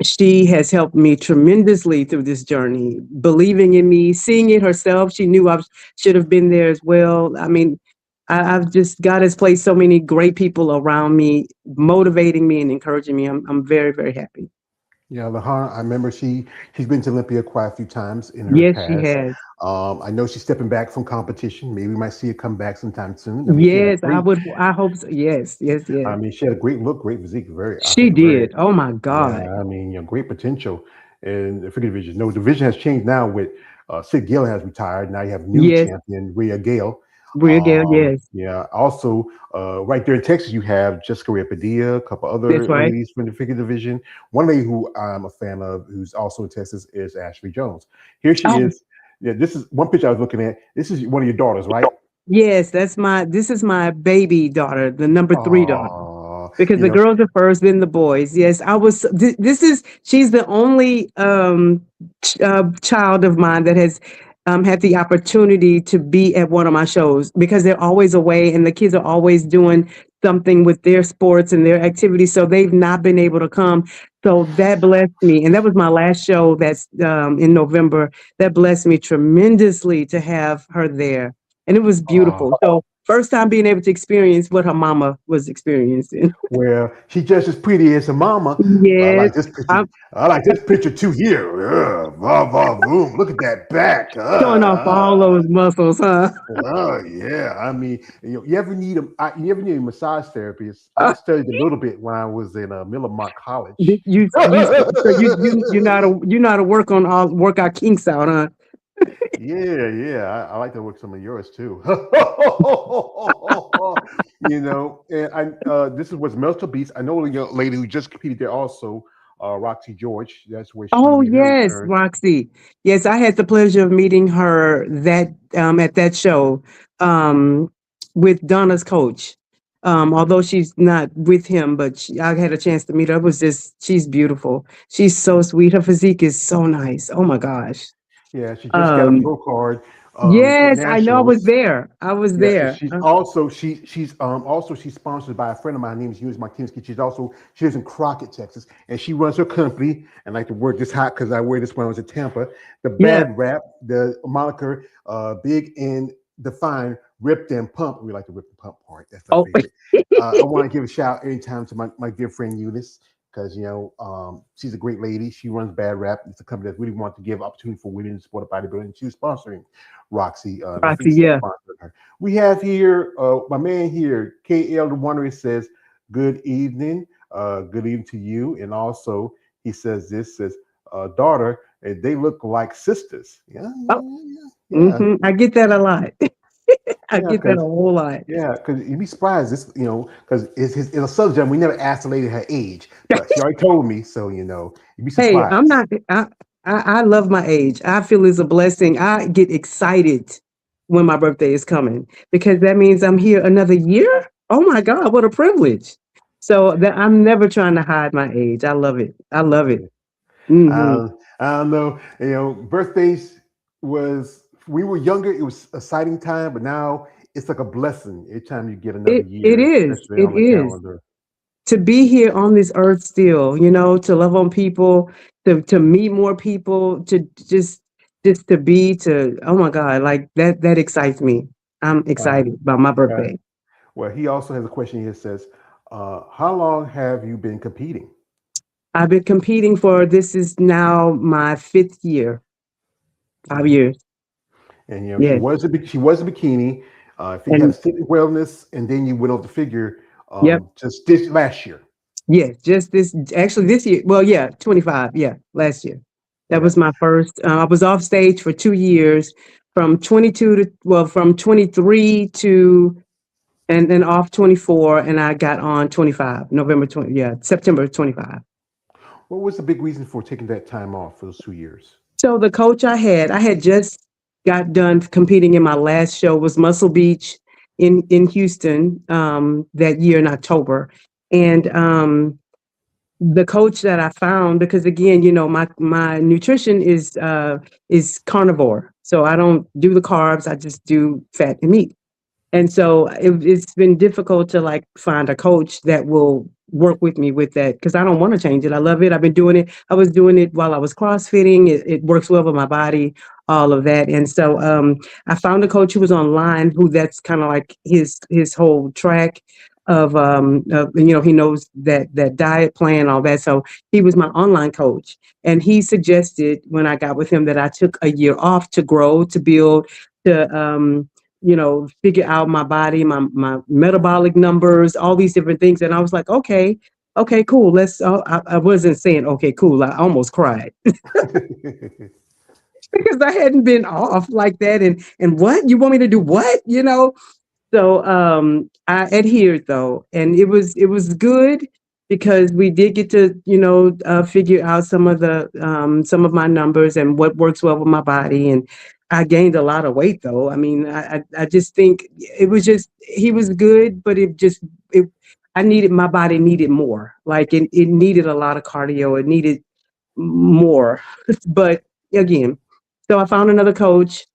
Speaker 2: she has helped me tremendously through this journey, believing in me, seeing it herself. She knew I should have been there as well. I mean, I've just, God has placed so many great people around me, motivating me and encouraging me. I'm very, very happy.
Speaker 1: Yeah, Lahana, I remember she's been to Olympia quite a few times in her
Speaker 2: Yes, she
Speaker 1: past.
Speaker 2: has.
Speaker 1: I know she's stepping back from competition. Maybe we might see her come back sometime soon. I mean,
Speaker 2: Yes, I hope so. Yes, yes, yes.
Speaker 1: she had a great look, great physique, very, I
Speaker 2: She
Speaker 1: think, very,
Speaker 2: did. Oh my God.
Speaker 1: yeah. I mean, great potential in the figure division. No, division has changed now with Sid Galen has retired. Now you have new
Speaker 2: Yes,
Speaker 1: champion Rhea Gale.
Speaker 2: Bria Gale, yes.
Speaker 1: Yeah. Also, right there in Texas, you have Jessica Rhea Padilla, a couple
Speaker 2: That's
Speaker 1: other
Speaker 2: right.
Speaker 1: ladies from the figure division. One lady who I'm a fan of, who's also in Texas, is Ashley Jones. Here she
Speaker 2: Oh,
Speaker 1: is. Yeah, this is one picture I was looking at. This is one of your daughters, right?
Speaker 2: yes, this is my baby daughter, the number 3 daughter.
Speaker 1: Oh,
Speaker 2: Because the girls are first, then the boys. Yes, she's the only child of mine that has had the opportunity to be at one of my shows, because they're always away and the kids are always doing something with their sports and their activities. So they've not been able to come. So that blessed me. And that was my last show, that's in November. That blessed me tremendously to have her there. And it was
Speaker 1: oh,
Speaker 2: beautiful. So first time being able to experience what her mama was experiencing.
Speaker 1: well, she's just as pretty as her mama. I
Speaker 2: Yes,
Speaker 1: like this picture.
Speaker 2: I'm
Speaker 1: I like this picture too here. Va va voom. Look at that back.
Speaker 2: showing off all those muscles, huh?
Speaker 1: Oh yeah. I mean, you ever need a massage therapist? I
Speaker 2: Uh,
Speaker 1: studied a little bit when I was in Miller Mock
Speaker 2: did
Speaker 1: College.
Speaker 2: you know how to work our kinks out, huh?
Speaker 1: Yeah, yeah. I like to work some of yours too. And this is was Myrtle Beach. I know a young lady who just competed there also, Roxy George. That's where she
Speaker 2: Oh
Speaker 1: made her
Speaker 2: yes,
Speaker 1: return.
Speaker 2: Roxy. Yes, I had the pleasure of meeting her that at that show. Um, with Donna's coach. Although she's not with him, but I had a chance to meet her. It was just, she's beautiful. She's so sweet. Her physique is so nice. Oh my gosh.
Speaker 1: Yeah, she just got a
Speaker 2: Um,
Speaker 1: pro card at
Speaker 2: yes, I know. I was
Speaker 1: nationals.
Speaker 2: there. I was
Speaker 1: Yeah, and
Speaker 2: there.
Speaker 1: she's also she's sponsored by a friend of mine named Eunice Martinez. She lives in Crockett, Texas, and she runs her company. And I like to work this hot because I wear this when I was at Tampa. The
Speaker 2: Yeah.
Speaker 1: bad rap, the moniker, big and defined, ripped and pump. We like to rip and pump part. That's our
Speaker 2: Oh,
Speaker 1: favorite. I want to give a shout anytime to my dear friend Eunice because she's a great lady. She runs Bad Rap. It's a company that really wants to give opportunity for women in sport of bodybuilding. She was sponsoring Roxy.
Speaker 2: Roxy.
Speaker 1: FEC
Speaker 2: Yeah.
Speaker 1: sponsored her. We have here my man here, KL the Wonderer says, "Good evening, good evening to you." And also he says this says, "Daughter, they look like sisters." Yeah,
Speaker 2: Oh,
Speaker 1: yeah,
Speaker 2: I get that a lot. I
Speaker 1: yeah.
Speaker 2: get that a
Speaker 1: Because
Speaker 2: whole lot.
Speaker 1: yeah, because you'd be surprised. This because it's a subject. We never asked the lady her age, but she already told me. So you'd be
Speaker 2: Hey, I'm
Speaker 1: surprised.
Speaker 2: not. I love my age. I feel it's a blessing. I get excited when my birthday is coming because that means I'm here another year. Oh my God, what a privilege! So that I'm never trying to hide my age. I love it. I love it. Hmm.
Speaker 1: I don't know. Birthdays was we were younger. It was a exciting time, but now it's like a blessing every time you get another
Speaker 2: It
Speaker 1: year,
Speaker 2: is.
Speaker 1: especially
Speaker 2: It
Speaker 1: on the
Speaker 2: is.
Speaker 1: calendar.
Speaker 2: To be here on this earth still, to love on people, to meet more people, to just to be to oh my God, like that excites me. I'm
Speaker 1: Uh,
Speaker 2: excited about my
Speaker 1: uh,
Speaker 2: birthday.
Speaker 1: well, he also has a question here. That says, "How long have you been competing?"
Speaker 2: I've been competing for this is now my fifth year, five
Speaker 1: Mhm.
Speaker 2: years.
Speaker 1: And
Speaker 2: Yes.
Speaker 1: she was a bikini. If you had a
Speaker 2: And
Speaker 1: fit wellness, and then you went on to figure
Speaker 2: yep.
Speaker 1: just this last year.
Speaker 2: Yes. Just this actually this year. Well, yeah, 25. Yeah, last year. That
Speaker 1: Yeah.
Speaker 2: was my first. I was off stage for 2 years from 22 to well from 23 to and then off 24 and I got on 25 November 20 yeah September 25.
Speaker 1: What was the big reason for taking that time off for those 2 years?
Speaker 2: So the coach I had just got done competing in my last show was Muscle Beach in Houston that year in October. And the coach that I found, because again, my nutrition is carnivore. So I don't do the carbs, I just do fat and meat. And so it's been difficult to like find a coach that will work with me with that because I don't want to change it. I love it. I've been doing it. I was doing it while I was CrossFitting. It works well with my body, all of that. And so I found a coach who was online who that's kind of like his whole track of he knows that diet plan, all that. So he was my online coach. And he suggested when I got with him that I took a year off to grow, to build, to figure out my body, my metabolic numbers, all these different things. And I was like, okay, cool. I wasn't saying, okay, cool. I almost cried because I hadn't been off like that. And what? You want me to do what? So I adhered though, and it was good because we did get to figure out some of my numbers and what works well with my body, and I gained a lot of weight though. I mean, I just think it was just he was good, but it I needed my body needed more. Like it needed a lot of cardio. It needed more, but again, so I found another coach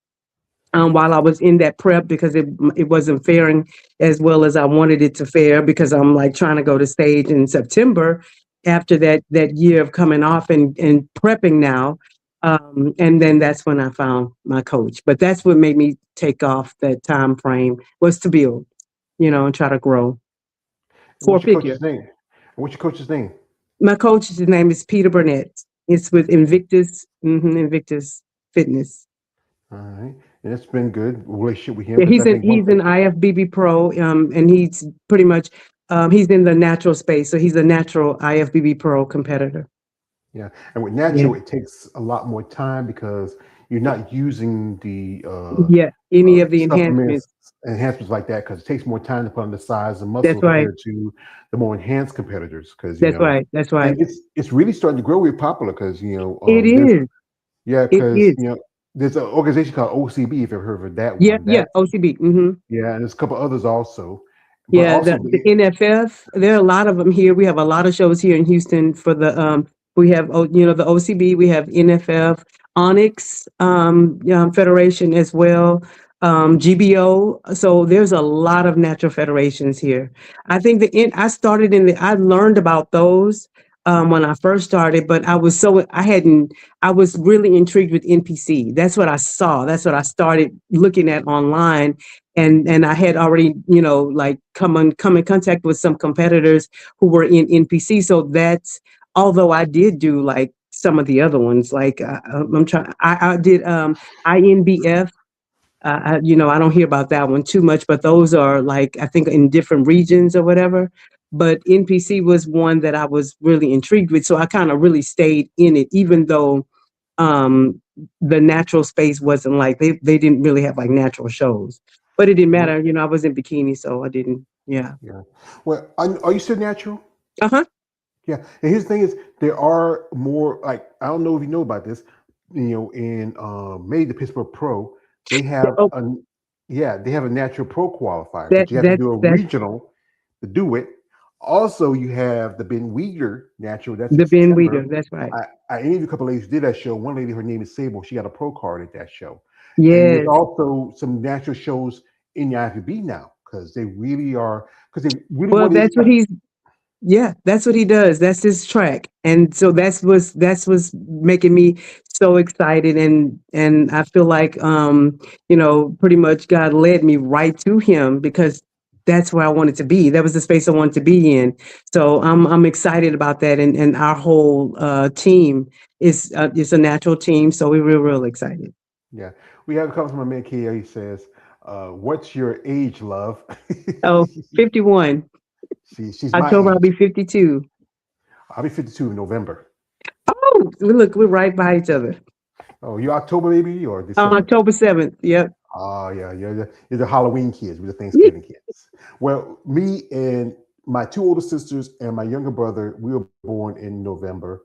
Speaker 2: while I was in that prep because it wasn't faring as well as I wanted it to fare because I'm like trying to go to stage in September after that year of coming off and prepping now. And then that's when I found my coach. But that's what made me take off that time frame was to build, and try to grow.
Speaker 1: And
Speaker 2: Four
Speaker 1: what's your
Speaker 2: figure.
Speaker 1: coach's name? And what's your coach's name?
Speaker 2: My coach's name is Peter Burnett. It's with Invictus Fitness.
Speaker 1: All right. And it's been good relationship with him
Speaker 2: Yeah,
Speaker 1: because I think one
Speaker 2: he's
Speaker 1: thing.
Speaker 2: an IFBB pro, and he's pretty much he's in the natural space, so he's a natural IFBB pro competitor.
Speaker 1: Yeah, and with
Speaker 2: Yeah,
Speaker 1: natural, it takes a lot more time because you're not using the
Speaker 2: yeah. Any of the enhancements.
Speaker 1: supplements, enhancements like that because it takes more time to put on the size of
Speaker 2: That's
Speaker 1: muscle
Speaker 2: right.
Speaker 1: compared to the more enhanced competitors. Because
Speaker 2: That's right. That's
Speaker 1: and
Speaker 2: right.
Speaker 1: it's really starting to grow really popular because
Speaker 2: It
Speaker 1: there's
Speaker 2: is.
Speaker 1: yeah
Speaker 2: It
Speaker 1: because
Speaker 2: is.
Speaker 1: there's an organization called OCB. If you've heard of that
Speaker 2: Yeah,
Speaker 1: one,
Speaker 2: yeah,
Speaker 1: that's
Speaker 2: OCB. Hmm.
Speaker 1: yeah, and there's a couple others also, but
Speaker 2: Yeah,
Speaker 1: also
Speaker 2: the NFF. There are a lot of them here. We have a lot of shows here in Houston for the we have the OCB, we have NFF, Onyx Federation as well, GBO. So there's a lot of natural federations here. I think I learned about those when I first started, but I was really intrigued with NPC. That's what I saw. That's what I started looking at online, and I had already, like come in contact with some competitors who were in NPC. So that's, although I did do like some of the other ones, like I did INBF. I don't hear about that one too much, but those are like, I think, in different regions or whatever. But NPC was one that I was really intrigued with, so I kind of really stayed in it, even though um the natural space wasn't like, they didn't really have like natural shows, but it didn't matter, I was in bikini, so I didn't. Yeah.
Speaker 1: yeah. Well, are you still natural?
Speaker 2: Uh-huh.
Speaker 1: Yeah, and here's the thing is there are more like I don't know if you know about this, in May the Pittsburgh Pro, they have
Speaker 2: Oh,
Speaker 1: a yeah, they have a natural pro qualifier,
Speaker 2: that
Speaker 1: but you have to
Speaker 2: that
Speaker 1: do a
Speaker 2: that
Speaker 1: regional to do it. Also, you have the Ben Weeder natural, that's in
Speaker 2: the Ben
Speaker 1: September.
Speaker 2: Weeder, that's right.
Speaker 1: I interviewed a couple ladies who did that show. One lady, her name is Sable, she got a pro card at that show. And there's
Speaker 2: Yes.
Speaker 1: also some natural shows in the IFBB now because they really
Speaker 2: Well,
Speaker 1: want to.
Speaker 2: that's what he's yeah, that's what he does. That's his track. And so that's what's making me so excited, and I feel like pretty much God led me right to him, because that's where I wanted to be. That was the space I wanted to be in. So I'm excited about that, and our whole team is a natural team, so we're real excited.
Speaker 1: Yeah, we have a couple from my man Kia. He says, "What's your age, love?"
Speaker 2: Oh, 51.
Speaker 1: She's my
Speaker 2: October I'll
Speaker 1: age.
Speaker 2: be 52.
Speaker 1: I'll be 52 in November.
Speaker 2: Oh, look, we're right by each other.
Speaker 1: Oh, you October maybe or
Speaker 2: On
Speaker 1: December?
Speaker 2: October 7th. Yep.
Speaker 1: Oh yeah, you're the Halloween kids. We're the Thanksgiving kids. Well, me and my two older sisters and my younger brother, we were born in November.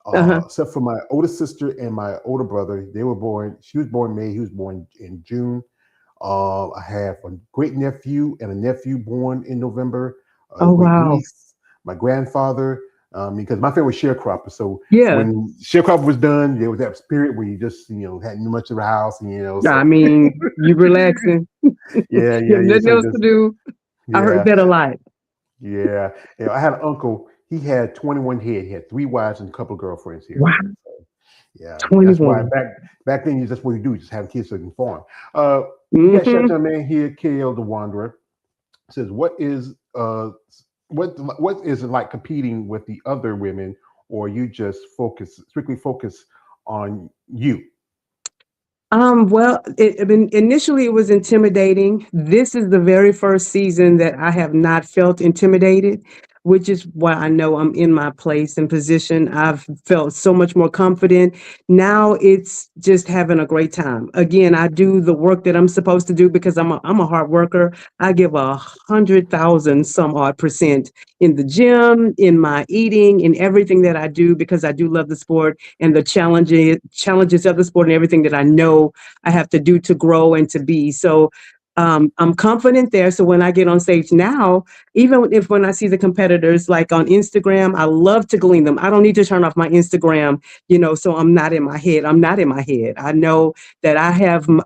Speaker 2: Uh-huh.
Speaker 1: Except for my older sister and my older brother, they were born. She was born May. He was born in June. I have a great nephew and a nephew born in November. A
Speaker 2: Oh,
Speaker 1: great
Speaker 2: wow.
Speaker 1: niece, my grandfather. Because my family was sharecropper, so
Speaker 2: Yeah.
Speaker 1: when sharecropper was done, there was that spirit where you just hadn't much of a house,
Speaker 2: I
Speaker 1: so
Speaker 2: mean, you relaxing.
Speaker 1: yeah,
Speaker 2: You
Speaker 1: yeah,
Speaker 2: have
Speaker 1: yeah.
Speaker 2: nothing
Speaker 1: So
Speaker 2: else to
Speaker 1: just
Speaker 2: do. I heard
Speaker 1: yeah,
Speaker 2: that a lot.
Speaker 1: yeah. I had an uncle. He had 21 head. He had three wives and a couple of girlfriends here.
Speaker 2: Wow.
Speaker 1: So, yeah, that's why
Speaker 2: 21.
Speaker 1: back then that's what you do. Just have kids so you can farm. We got
Speaker 2: Mm-hmm.
Speaker 1: Shotgun Man here. KL the Wanderer says, what is it like competing with the other women, or you just strictly focus on you?
Speaker 2: Well, initially it was intimidating. This is the very first season that I have not felt intimidated, which is why I know I'm in my place and position. I've felt so much more confident. Now it's just having a great time. Again, I do the work that I'm supposed to do because I'm a hard worker. I give 100,000 some odd percent in the gym, in my eating, in everything that I do, because I do love the sport and the challenges of the sport and everything that I know I have to do to grow and to be. So I'm confident there. So when I get on stage now, even if when I see the competitors like on Instagram, I love to glean them. I don't need to turn off my Instagram, so I'm not in my head. I'm not in my head. I know that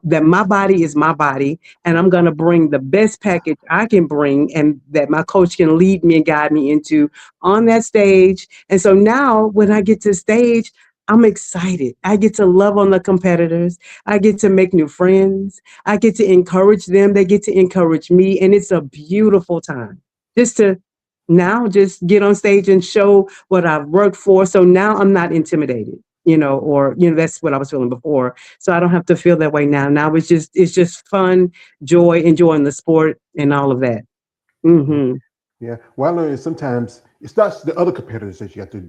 Speaker 2: that my body is my body, and I'm going to bring the best package I can bring, and that my coach can lead me and guide me into on that stage. And so now when I get to stage, I'm excited. I get to love on the competitors. I get to make new friends. I get to encourage them. They get to encourage me. And it's a beautiful time just to now just get on stage and show what I've worked for. So now I'm not intimidated, that's what I was feeling before. So I don't have to feel that way now. Now it's just fun, joy, enjoying the sport and all of that.
Speaker 1: Yeah.
Speaker 2: Hmm.
Speaker 1: Yeah. Well, I learned sometimes it's not the other competitors that you have to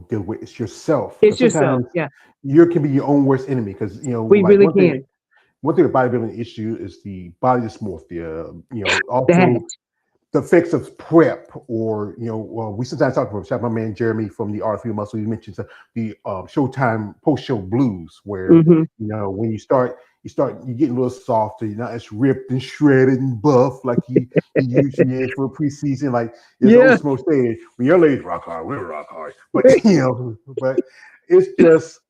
Speaker 1: deal with. It's yourself.
Speaker 2: It's
Speaker 1: Because
Speaker 2: yourself.
Speaker 1: sometimes
Speaker 2: Yeah,
Speaker 1: you can be your own worst enemy. Because
Speaker 2: we
Speaker 1: like
Speaker 2: really can.
Speaker 1: one thing with bodybuilding issue is the body dysmorphia.
Speaker 2: That.
Speaker 1: Also the effects of prep, or well, we sometimes talk about, shout out my man Jeremy from the Art of Field Muscle. He mentions the Showtime post show blues, where
Speaker 2: Hmm.
Speaker 1: when you get a little softer. You're not as ripped and shredded and buff like you usually is for preseason. Like it's old
Speaker 2: Yeah.
Speaker 1: smoke saying, when your ladies rock hard, we'll rock hard. But but it's just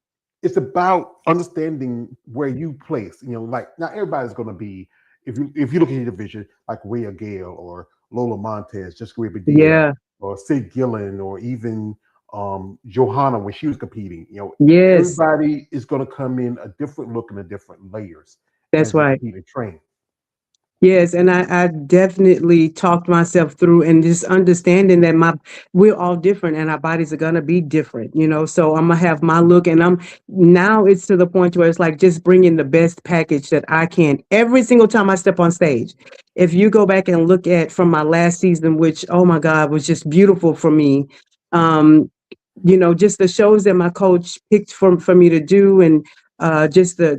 Speaker 1: it's about understanding where you place. Like not everybody's gonna be, if you look at your division, like Rhea Gale or Lola Montez, Jessica Rabideau,
Speaker 2: Yeah.
Speaker 1: or Sid Gillen, or even Johanna when she was competing.
Speaker 2: Yes.
Speaker 1: Everybody is going to come in a different look and a different layers
Speaker 2: That's
Speaker 1: as they
Speaker 2: right.
Speaker 1: compete and train.
Speaker 2: Yes, and I definitely talked myself through and just understanding that we're all different and our bodies are gonna be different, you know. So I'm gonna have my look, and I'm now it's to the point where it's like just bringing the best package that I can every single time I step on stage. If you go back and look at from my last season, which oh my God was just beautiful for me, um, just the shows that my coach picked for me to do, and just the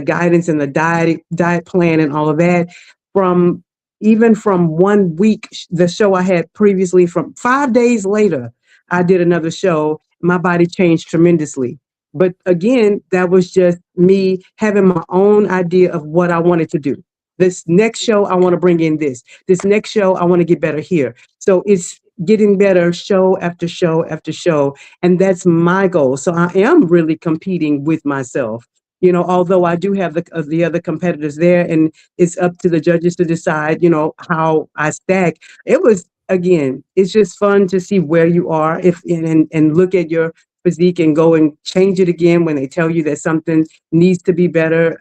Speaker 2: guidance and the diet plan and all of that. From even from 1 week, the show I had previously, from 5 days later, I did another show. My body changed tremendously. But again, that was just me having my own idea of what I wanted to do. This next show, I want to bring in this. This next show, I want to get better here. So it's getting better show after show after show. And that's my goal. So I am really competing with myself. Although I do have the other competitors there, and it's up to the judges to decide, how I stack. It was, again, it's just fun to see where you are, if and look at your physique and go and change it again when they tell you that something needs to be better.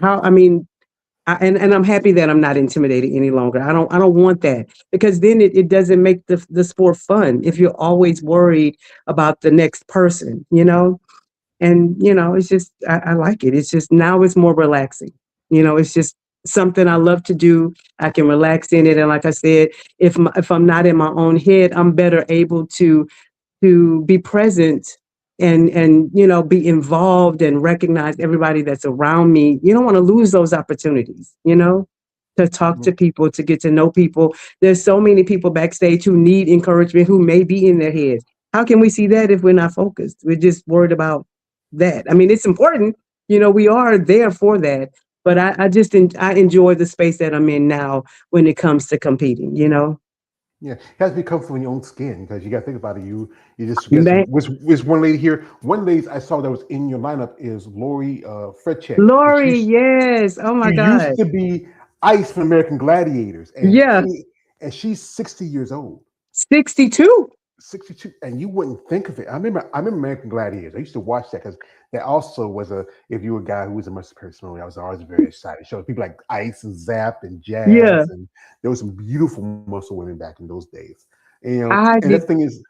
Speaker 2: I mean, and I'm happy that I'm not intimidated any longer. I don't want that, because then it doesn't make the sport fun if you're always worried about the next person, and it's just I like it. It's just now it's more relaxing. It's just something I love to do. I can relax in it, and like I said, if I'm not in my own head, I'm better able to be present and be involved and recognize everybody that's around me. You don't want to lose those opportunities, to talk to people, to get to know people. There's so many people backstage who need encouragement, who may be in their heads. How can we see that if we're not focused? We're just worried about that. I mean, it's important, we are there for that, but I enjoy the space that I'm in now when it comes to competing.
Speaker 1: Yeah, it has to be comfortable in your own skin, because you got to think about it. You just get some.
Speaker 2: Man,
Speaker 1: Was one lady here? One lady I saw that was in your lineup is Lori Fredcheck, and
Speaker 2: Lori, yes. Oh my
Speaker 1: she
Speaker 2: God.
Speaker 1: used to be Ice from American Gladiators, and
Speaker 2: Yeah.
Speaker 1: she's 60 years old.
Speaker 2: 62.
Speaker 1: 62, and you wouldn't think of it. I remember American Gladiators. I used to watch that because that also was if you were a guy who was a muscle personality, I was always very excited. Showed people like Ice and Zap and
Speaker 2: Yeah.
Speaker 1: Jazz, and there was some beautiful muscle women back in those days. And
Speaker 2: I
Speaker 1: and that
Speaker 2: did
Speaker 1: thing is,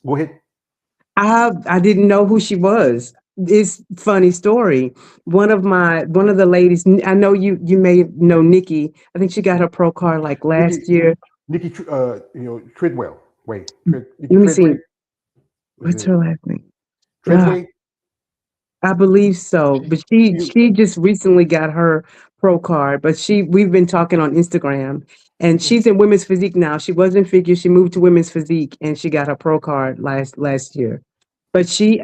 Speaker 1: go ahead.
Speaker 2: I didn't know who she was. This funny story. One of the ladies, I know you may know Nikki. I think she got her pro card like last
Speaker 1: Nikki,
Speaker 2: year.
Speaker 1: Nikki, Treadwell. Wait, Nikki
Speaker 2: Let me see.
Speaker 1: Treadway. Was
Speaker 2: What's
Speaker 1: it
Speaker 2: her last name? Ah,
Speaker 1: Treadway?
Speaker 2: I believe so,
Speaker 1: She,
Speaker 2: but she
Speaker 1: she,
Speaker 2: she just recently got her pro card. But we've been talking on Instagram, and she's in women's physique now. She was in figure. She moved to women's physique, and she got her pro card last year. But she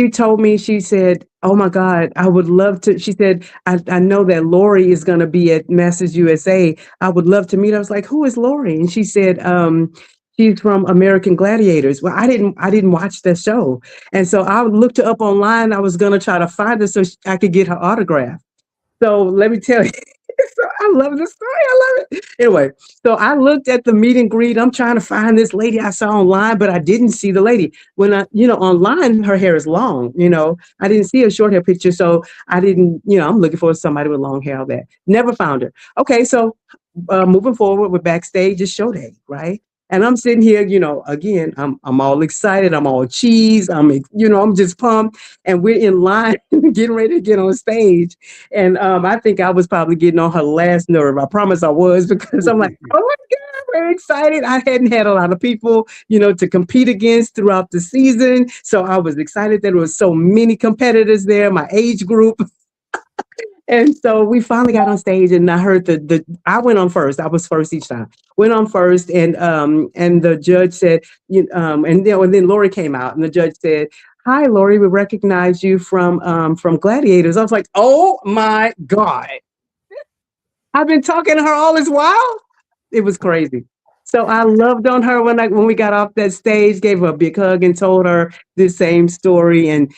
Speaker 2: told me, she said, "Oh my God, I would love to." She said, "I know that Lori is going to be at Masters USA. I would love to meet." I was like, "Who is Lori?" And she said, "She's from American Gladiators." Well, I didn't watch that show, and so I looked her up online. I was gonna try to find her so I could get her autograph. So let me tell you, so I love this story. I love it. Anyway, so I looked at the meet and greet. I'm trying to find this lady I saw online, but I didn't see the lady. When online, her hair is long. I didn't see a short hair picture, so I didn't. I'm looking for somebody with long hair. All that. Never found her. Okay, so moving forward with backstage is show day, right? And I'm sitting here, again, I'm all excited. I'm all cheese. I'm just pumped. And we're in line, getting ready to get on stage. And I think I was probably getting on her last nerve. I promise I was, because I'm like, oh my God, very excited. I hadn't had a lot of people, to compete against throughout the season. So I was excited that there was so many competitors there, my age group. And so we finally got on stage, and I heard the I went on first. I was first each time. Went on first, and the judge said, and then Lori came out, and the judge said, "Hi, Lori, we recognize you from Gladiators." I was like, "Oh my God, I've been talking to her all this while." It was crazy. So I loved on her when we got off that stage, gave her a big hug and told her this same story. And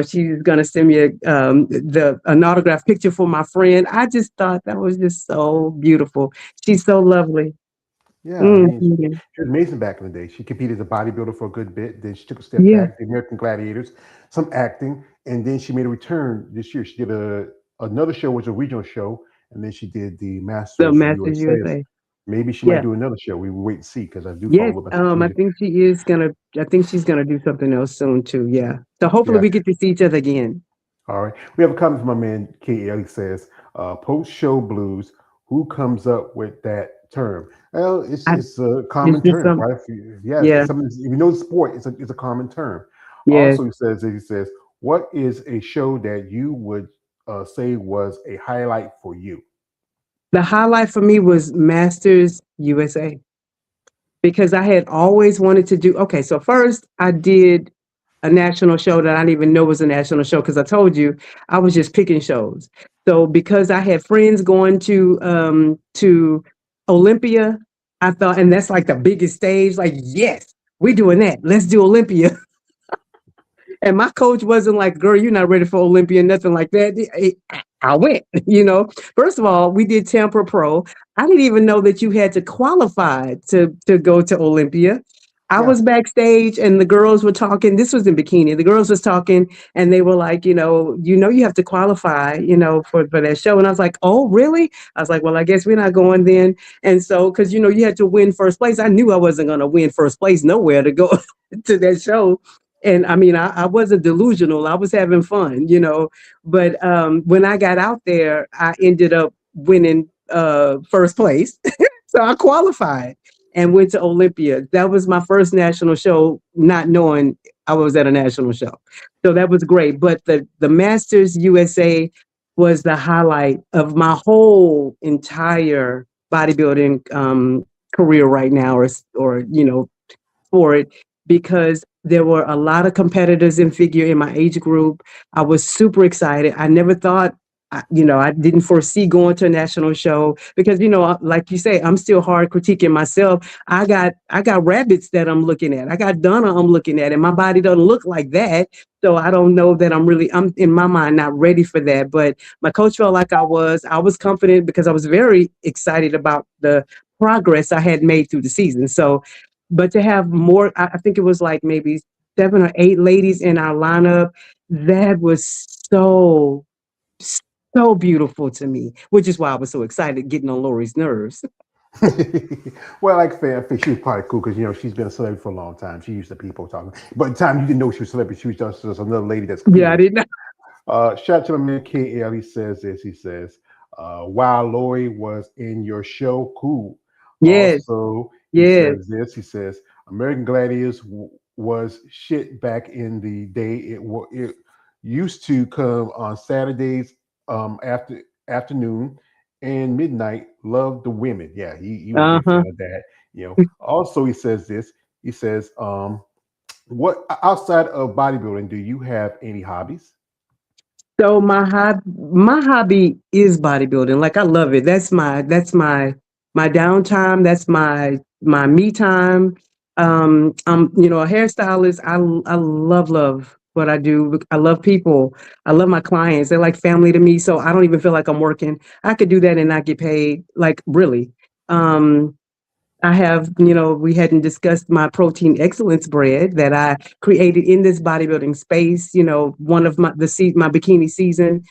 Speaker 2: she's gonna send me an autograph picture for my friend. I just thought that was just so beautiful. She's so lovely.
Speaker 1: Yeah, I mean,
Speaker 2: Mhm.
Speaker 1: she was amazing back in the day. She competed as a bodybuilder for a good bit. Then she took a step
Speaker 2: Yeah,
Speaker 1: back, the American Gladiators, some acting, and then she made a return this year. She did another show, was a regional show, and then she did the
Speaker 2: the
Speaker 1: Masters
Speaker 2: Masters
Speaker 1: USA.
Speaker 2: USA.
Speaker 1: Maybe she might
Speaker 2: Yeah.
Speaker 1: do another show. We will wait and see because I do follow
Speaker 2: Yes.
Speaker 1: a little bit of social
Speaker 2: I
Speaker 1: media.
Speaker 2: think she is gonna. I think she's gonna do something else soon too. Yeah. So hopefully
Speaker 1: Yeah.
Speaker 2: we get to see each other again.
Speaker 1: All right. We have a comment from my man KL. He says, "Post show blues. Who comes up with that term?" Well,
Speaker 2: I
Speaker 1: it's a
Speaker 2: It's
Speaker 1: common
Speaker 2: just
Speaker 1: term,
Speaker 2: some.
Speaker 1: right? Yes,
Speaker 2: Yeah.
Speaker 1: it's something. If you know the sport, it's a common term.
Speaker 2: Yes.
Speaker 1: Also, he says, "What is a show that you would say was a highlight for you?"
Speaker 2: The highlight for me was Masters USA because I had always wanted to do. Okay, so first I did a national show that I didn't even know was a national show because I told you I was just picking shows. So because I had friends going to Olympia, I thought, and that's like the biggest stage. Like, yes, we're doing that. Let's do Olympia. And my coach wasn't like, "Girl, you're not ready for Olympia," nothing like that. I went, First of all, we did Tampa Pro. I didn't even know that you had to qualify to go to Olympia. I
Speaker 1: Yeah,
Speaker 2: was backstage and the girls were talking. This was in bikini. The girls was talking and they were like, you have to qualify, for that show. And I was like, "Oh, really?" I was like, "Well, I guess we're not going then." And so, because you had to win first place. I knew I wasn't going to win first place nowhere to go to that show. And I mean, I wasn't delusional. I was having fun. But when I got out there, I ended up winning first place. So I qualified and went to Olympia. That was my first national show, not knowing I was at a national show. So that was great. But the Masters USA was the highlight of my whole entire bodybuilding career right now, or for it, because there were a lot of competitors in figure in my age group. I was super excited. I never thought, I didn't foresee going to a national show because, like you say, I'm still hard critiquing myself. I got rabbits that I'm looking at. I got Donna I'm looking at, and my body doesn't look like that. So I don't know that I'm in my mind not ready for that. But my coach felt like I was. I was confident because I was very excited about the progress I had made through the season. So but to have more, I think it was like maybe 7 or 8 ladies in our lineup. That was so, so beautiful to me, which is why I was so excited getting on Lori's nerves.
Speaker 1: well, like I think she was probably cool because she's been a celebrity for a long time. She used to people talking, but at the time you didn't know she was a celebrity. She was just another lady that's competing
Speaker 2: Yeah, I
Speaker 1: with
Speaker 2: didn't know.
Speaker 1: you. Shout out to my man KL. He says this. He says, "While Lori was in your show, cool."
Speaker 2: Yes,
Speaker 1: Also, he
Speaker 2: yes.
Speaker 1: says this. He says, "American Gladiators was shit back in the day. It used to come on Saturdays after afternoon and midnight. Love the women." Yeah, he was a big
Speaker 2: Uh-huh.
Speaker 1: fan of that. Also, he says this. He says, "What outside of bodybuilding, do you have any hobbies?"
Speaker 2: So my hobby is bodybuilding. Like I love it. That's my downtime. That's my me time. I'm a hairstylist. I love what I do. I love people. I love my clients. They're like family to me. So I don't even feel like I'm working. I could do that and not get paid. Like really. Um, I have, we hadn't discussed my protein excellence bread that I created in this bodybuilding space. One of my bikini season,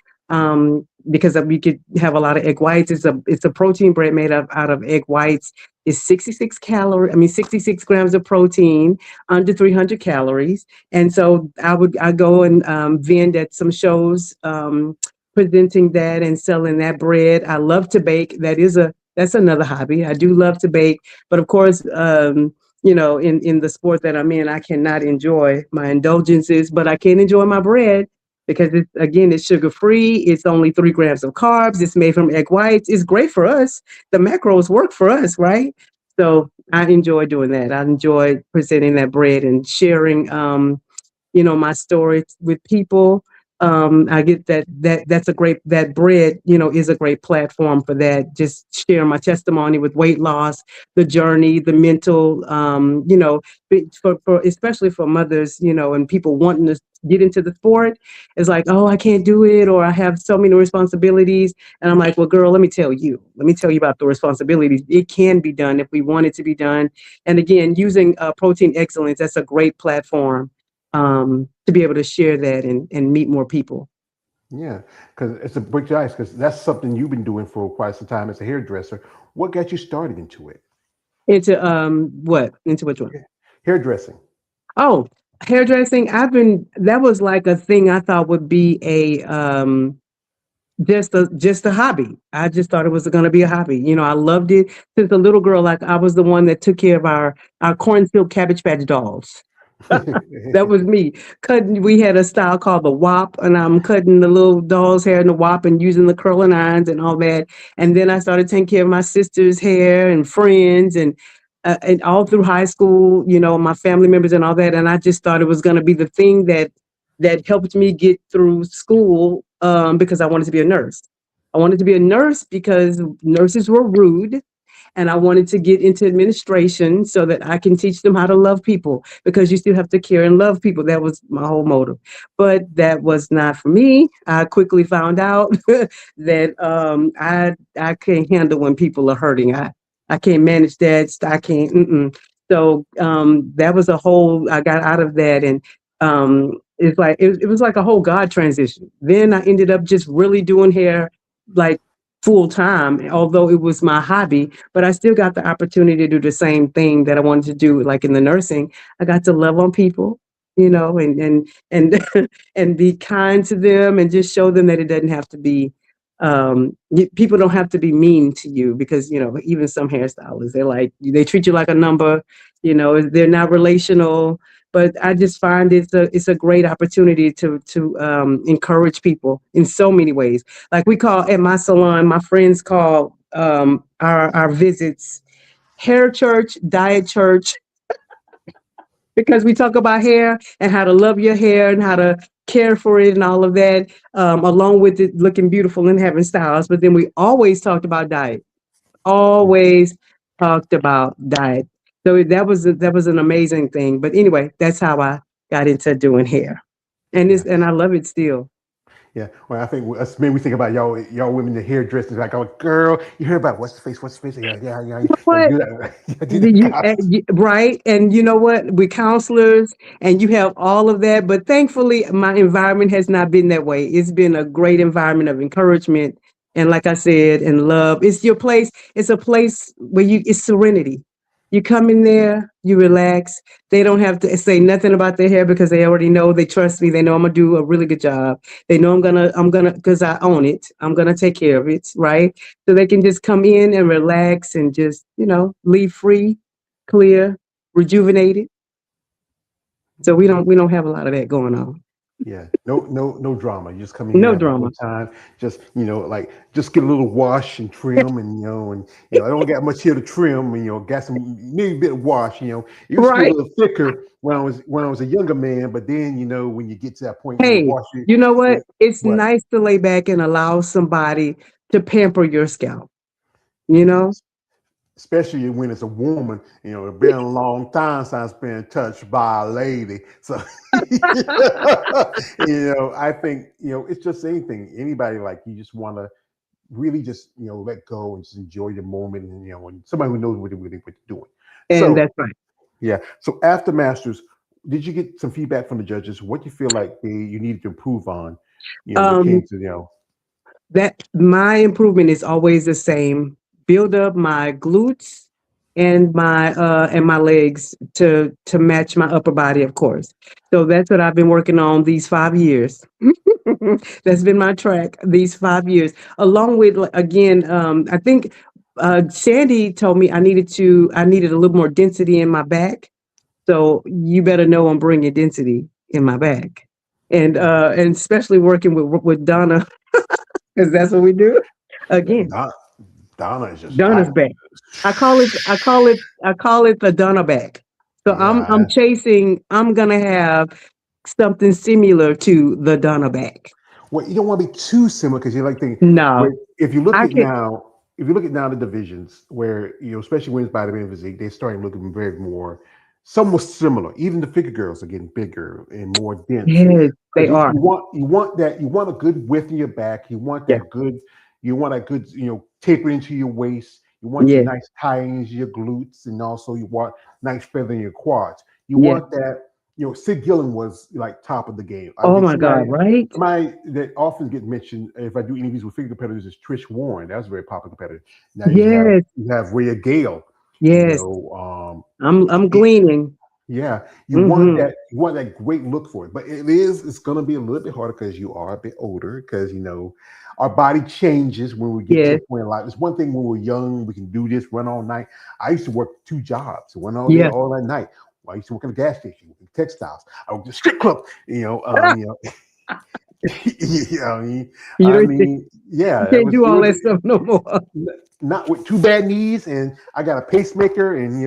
Speaker 2: because we could have a lot of egg whites. It's a protein bread made out of egg whites. It's 66 grams of protein, under 300 calories. And so I go and vend at some shows, presenting that and selling that bread. I love to bake. That's another hobby. I do love to bake, but of course, in the sport that I'm in, I cannot enjoy my indulgences, but I can enjoy my bread. because it's, again, it's sugar free. It's only 3 grams of carbs. It's made from egg whites. It's great for us. The macros work for us, right? So I enjoy doing that. I enjoy presenting that bread and sharing, my story with people. I get that's a great, that bread, is a great platform for that. Just share my testimony with weight loss, the journey, the mental, for especially for mothers, and people wanting to get into the sport. It's like, oh, I can't do it, or I have so many responsibilities. And I'm like, well, girl, let me tell you about the responsibilities. It can be done if we want it to be done. And again, using Protein Excellence, that's a great platform to be able to share that and meet more people.
Speaker 1: Yeah, because it's a break your ice because that's something you've been doing for quite some time as a hairdresser. What got you started into it?
Speaker 2: Into what? Into which one?
Speaker 1: Yeah. Hairdressing.
Speaker 2: Oh, hairdressing. That was like a thing I thought would be a just a hobby. I just thought it was going to be a hobby. I loved it since a little girl. Like, I was the one that took care of our cornfield Cabbage Patch dolls. That was me cutting. We had a style called the wop, and I'm cutting the little doll's hair in the wop and using the curling irons and all that. And then I started taking care of my sister's hair and friends, and all through high school, my family members and all that. And I just thought it was going to be the thing that helped me get through school, because I wanted to be a nurse. I wanted to be a nurse because nurses were rude, and I wanted to get into administration so that I can teach them how to love people, because you still have to care and love people. That was my whole motive. But that was not for me. I quickly found out that I can't handle when people are hurting. I can't manage that. I can't. Mm-mm. So that was a whole. I got out of that, and it's like it was like a whole God transition. Then I ended up just really doing hair, like, full time, although it was my hobby, but I still got the opportunity to do the same thing that I wanted to do, like in the nursing. I got to love on people, and and be kind to them and just show them that it doesn't have to be, people don't have to be mean to you, because, even some hairstylists, they treat you like a number, they're not relational. But I just find it's a great opportunity to encourage people in so many ways. Like, we call at my salon, my friends call our visits hair church, diet church, because we talk about hair and how to love your hair and how to care for it and all of that, along with it looking beautiful and having styles. But then we always talked about diet, always talked about diet. So that was an amazing thing. But anyway, that's how I got into doing hair,
Speaker 1: Yeah.
Speaker 2: and I love it still.
Speaker 1: Yeah, well, I think us men we think about y'all women, the hairdressers, like, oh, girl, you hear about what's the face? Yeah, yeah, yeah, you
Speaker 2: What?
Speaker 1: do that, you do the cops.
Speaker 2: Right, and you know what? We're counselors, and you have all of that. But thankfully, my environment has not been that way. It's been a great environment of encouragement, and like I said, and love. It's your place. It's a place where it's serenity. You come in there, you relax. They don't have to say nothing about their hair, because they already know. They trust me. They know I'm gonna do a really good job. They know I'm gonna, because I own it. I'm gonna take care of it, right? So they can just come in and relax and just, leave free, clear, rejuvenated. So we don't have a lot of that going on.
Speaker 1: Yeah, no drama. You just come in here,
Speaker 2: No
Speaker 1: have a good
Speaker 2: drama.
Speaker 1: time. Just like just get a little wash and trim, and I don't got much here to trim, and got some maybe a bit of wash. It used to be a
Speaker 2: Right.
Speaker 1: little thicker when I was a younger man, but then when you get to that point when you
Speaker 2: Hey,
Speaker 1: wash it,
Speaker 2: you know what?
Speaker 1: it
Speaker 2: It's
Speaker 1: what
Speaker 2: nice to lay back and allow somebody to pamper your scalp, you know?
Speaker 1: especially when it's a woman. It's been a long time since been touched by a lady. So, I think it's just anything. Anybody, like, you just want to really just let go and just enjoy the moment, and somebody who knows what they're doing.
Speaker 2: And
Speaker 1: So
Speaker 2: that's right.
Speaker 1: yeah. So after Masters, did you get some feedback from the judges? What you feel like you needed to improve on? When it came
Speaker 2: Um,
Speaker 1: to
Speaker 2: that my improvement is always the same. Build up my glutes and my legs to match my upper body, of course. So that's what I've been working on these 5 years. That's been my track these 5 years, along with, like, again, I think Sandy told me I needed a little more density in my back. So you better know I'm bringing density in my back. and especially working with Donna, because that's what we do. Again,
Speaker 1: Don, Donna is just
Speaker 2: Donna's
Speaker 1: fire.
Speaker 2: back. I call it the Donna back. So I'm
Speaker 1: Yeah.
Speaker 2: chasing. I'm gonna have something similar to the Donna back.
Speaker 1: Well, you don't want to be too similar because you like thinking. Where
Speaker 2: No,
Speaker 1: if you look
Speaker 2: I
Speaker 1: at
Speaker 2: can.
Speaker 1: now, if you look at now the divisions where especially women's bodybuilding and physique, they're starting looking very more, somewhat similar. Even the figure girls are getting bigger and more dense
Speaker 2: Yes, they
Speaker 1: because
Speaker 2: are.
Speaker 1: you want a good width in your back.
Speaker 2: Yeah.
Speaker 1: You want that good taper into your waist. You want your
Speaker 2: Yes.
Speaker 1: nice tie-ins, your glutes, and also you want nice feather in your quads. You
Speaker 2: Yes.
Speaker 1: want that. Sid Gillen was like top of the game. I
Speaker 2: Oh
Speaker 1: get
Speaker 2: my God. Right.
Speaker 1: somebody that often get mentioned if I do interviews with figure competitors is Trish Warren. That was a very popular competitor. Now
Speaker 2: Yes.
Speaker 1: you have Rhea Gale. You
Speaker 2: Yes.
Speaker 1: know,
Speaker 2: I'm gleaning.
Speaker 1: yeah,
Speaker 2: Mm-hmm.
Speaker 1: you want that great look for it, but it's going to be a little bit harder because you are a bit older. Because our body changes when we get to a
Speaker 2: Yes.
Speaker 1: point in life. It's one thing when we're young, we can do this, run all night. I used to work two jobs, one all day,
Speaker 2: Yeah.
Speaker 1: all at night. Well, I used to work in a gas station, in textiles. I worked at a strip club. You know,
Speaker 2: You
Speaker 1: I
Speaker 2: don't.
Speaker 1: mean, yeah,
Speaker 2: You can't do
Speaker 1: it
Speaker 2: all
Speaker 1: was
Speaker 2: that stuff no more.
Speaker 1: not with two bad knees, and I got a pacemaker, and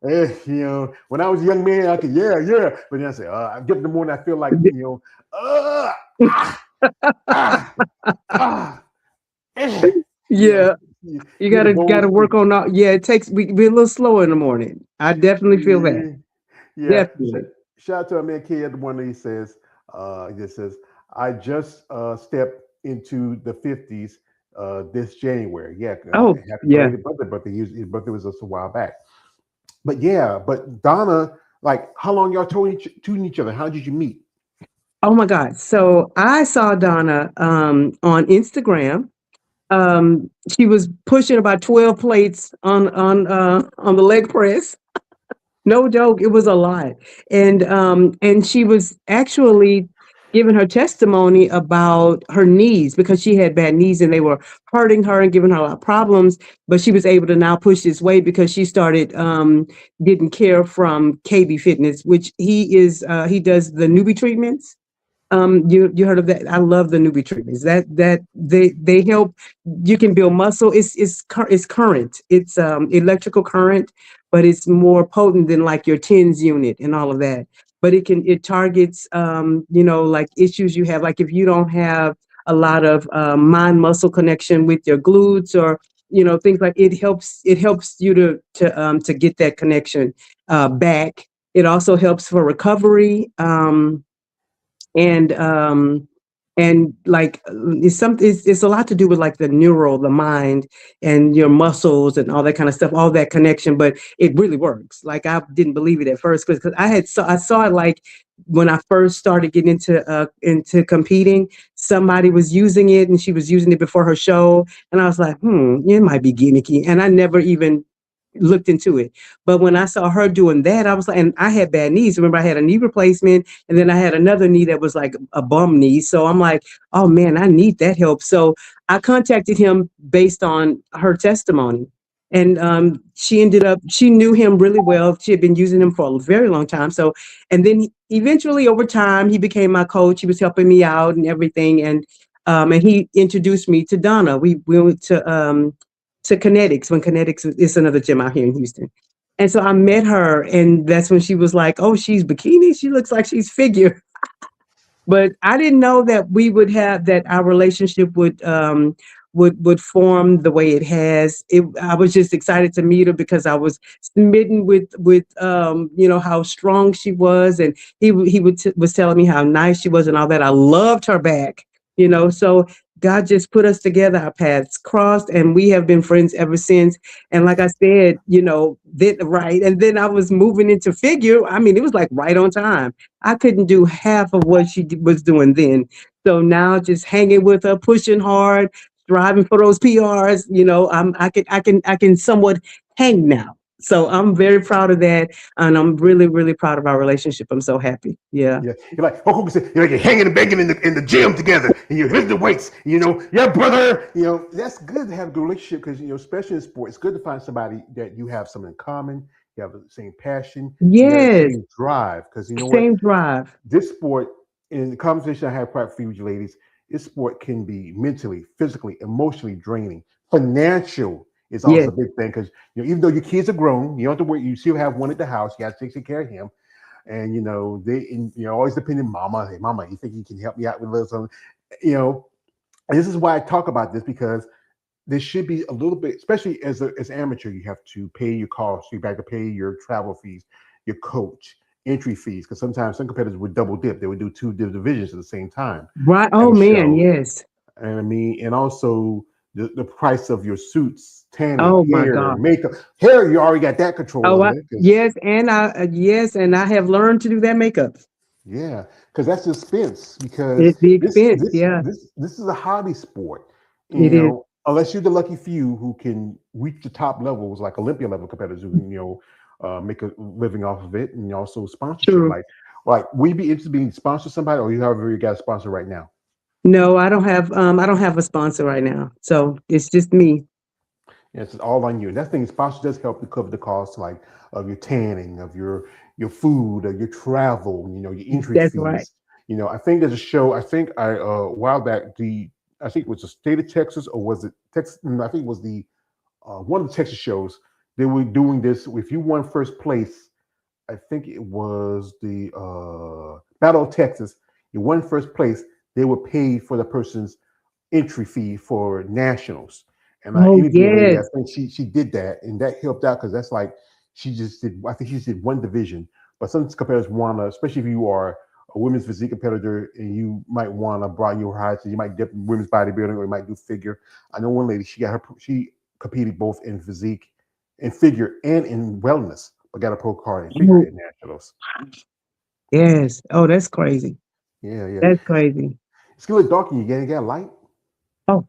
Speaker 1: when I was a young man, I could but then I say, I get in the morning, I feel like uh, ah, ah, ah, eh,
Speaker 2: Yeah.
Speaker 1: you
Speaker 2: You
Speaker 1: hear the
Speaker 2: gotta
Speaker 1: bones
Speaker 2: work on that. Yeah, it takes we be a little slower in the morning. I definitely feel that.
Speaker 1: yeah, yeah.
Speaker 2: Definitely.
Speaker 1: Shout out to our man Kid, the one that he just says, I just stepped into the 50s this January. Yeah,
Speaker 2: Oh,
Speaker 1: happy
Speaker 2: yeah.
Speaker 1: belated birthday, his birthday was just a while back. But yeah, but Donna, like, how long y'all told each other? How did you meet?
Speaker 2: Oh my God. So I saw Donna on Instagram. She was pushing about 12 plates on the leg press. No joke, it was a lot. And she was actually giving her testimony about her knees because she had bad knees and they were hurting her and giving her a lot of problems. But she was able to now push this weight because she started getting care from KB Fitness, which he does the newbie treatments. You heard of that? I love the newbie treatments. That they help. You can build muscle. It's current. It's electrical current, but it's more potent than like your TENS unit and all of that. But it targets like issues you have. Like if you don't have a lot of mind muscle connection with your glutes or things like it helps you to get that connection back. It also helps for recovery. And like it's a lot to do with like the mind and your muscles and all that kind of stuff, all that connection, but it really works. Like I didn't believe it at first because I saw it like when I first started getting into competing. Somebody was using it and she was using it before her show, and I was like, it might be gimmicky, and I never even looked into it. But when I saw her doing that, I was like, and I had bad knees. Remember, I had a knee replacement, and then I had another knee that was like a bum knee. So I'm like, oh man, I need that help. So I contacted him based on her testimony. And she knew him really well. She had been using him for a very long time. So, and then eventually over time, he became my coach. He was helping me out and everything. And he introduced me to Donna. We went to Kinetics when Kinetics is another gym out here in Houston. And so I met her, and that's when she was like, "Oh, she's bikini. She looks like she's figure." But I didn't know that we would have that our relationship would form the way it has. I was just excited to meet her because I was smitten with how strong she was, and was telling me how nice she was and all that. I loved her back. So God just put us together, our paths crossed, and we have been friends ever since. And like I said, then right, and then I was moving into figure. I mean, it was like right on time. I couldn't do half of what she was doing then. So now just hanging with her, pushing hard, striving for those PRs, I can somewhat hang now. So I'm very proud of that, and I'm really, really proud of our relationship. I'm so happy. Yeah.
Speaker 1: Yeah, you're like Hulk Hogan said, you're like you're hanging and banging in the gym together, and you're lifting the weights. Yeah, brother. That's good to have a good relationship because especially in sports, it's good to find somebody that you have something in common, you have the same passion, you have the
Speaker 2: Yes.
Speaker 1: same drive. Because you know what,
Speaker 2: Same drive.
Speaker 1: this sport in the conversation I had prior for you ladies, this sport can be mentally, physically, emotionally draining. Financial is also
Speaker 2: Yes.
Speaker 1: a big thing because even though your kids are grown, you don't have to worry. You still have one at the house. You got to take care of him, and you're always depending. Mama, hey, mama, you think you can help me out with a little something? You know, and this is why I talk about this because there should be a little bit, especially as amateur, you have to pay your costs. You have to pay your travel fees, your coach, entry fees, because sometimes some competitors would double dip. They would do two divisions at the same time
Speaker 2: Right.
Speaker 1: at
Speaker 2: Oh
Speaker 1: a
Speaker 2: man,
Speaker 1: show.
Speaker 2: yes.
Speaker 1: And I mean, and also the price of your suits, tanning,
Speaker 2: Oh my
Speaker 1: hair,
Speaker 2: God.
Speaker 1: makeup. Hair, you already got that control
Speaker 2: Oh,
Speaker 1: under because
Speaker 2: yes, and I have learned to do that makeup.
Speaker 1: yeah, because that's expense. Because
Speaker 2: It's the
Speaker 1: this
Speaker 2: expense.
Speaker 1: this
Speaker 2: Yeah,
Speaker 1: this this is a hobby sport.
Speaker 2: it is
Speaker 1: Unless you're the lucky few who can reach the top levels, like Olympia level competitors who can make a living off of it, and also sponsorship.
Speaker 2: true.
Speaker 1: Like we be interested in being sponsor somebody, or you have already got a sponsor right now.
Speaker 2: No, I don't have a sponsor right now. So it's just me.
Speaker 1: And it's all on you. And that thing, sponsor does help to cover the cost, like of your tanning, of your food, of your travel, your entry
Speaker 2: That's right.
Speaker 1: fees. I think there's a show. I think a while back, I think it was the state of Texas, or was it Texas? No, I think it was the one of the Texas shows. They were doing this. If you won first place, I think it was the Battle of Texas. You won first place. They were paid for the person's entry fee for nationals. And I
Speaker 2: Oh
Speaker 1: interviewed a lady. I
Speaker 2: yes.
Speaker 1: think she did that, and that helped out because that's like she just did. I think she just did one division, but some competitors want to, especially if you are a women's physique competitor and you might want to broaden your horizons. You might dip in women's bodybuilding or you might do figure. I know one lady. She competed both in physique, in figure, and in wellness, but got a pro card in figure
Speaker 2: Oh
Speaker 1: at nationals.
Speaker 2: yes. Oh, that's crazy.
Speaker 1: Yeah, yeah.
Speaker 2: That's crazy.
Speaker 1: It's a little dark and you get light.
Speaker 2: Oh,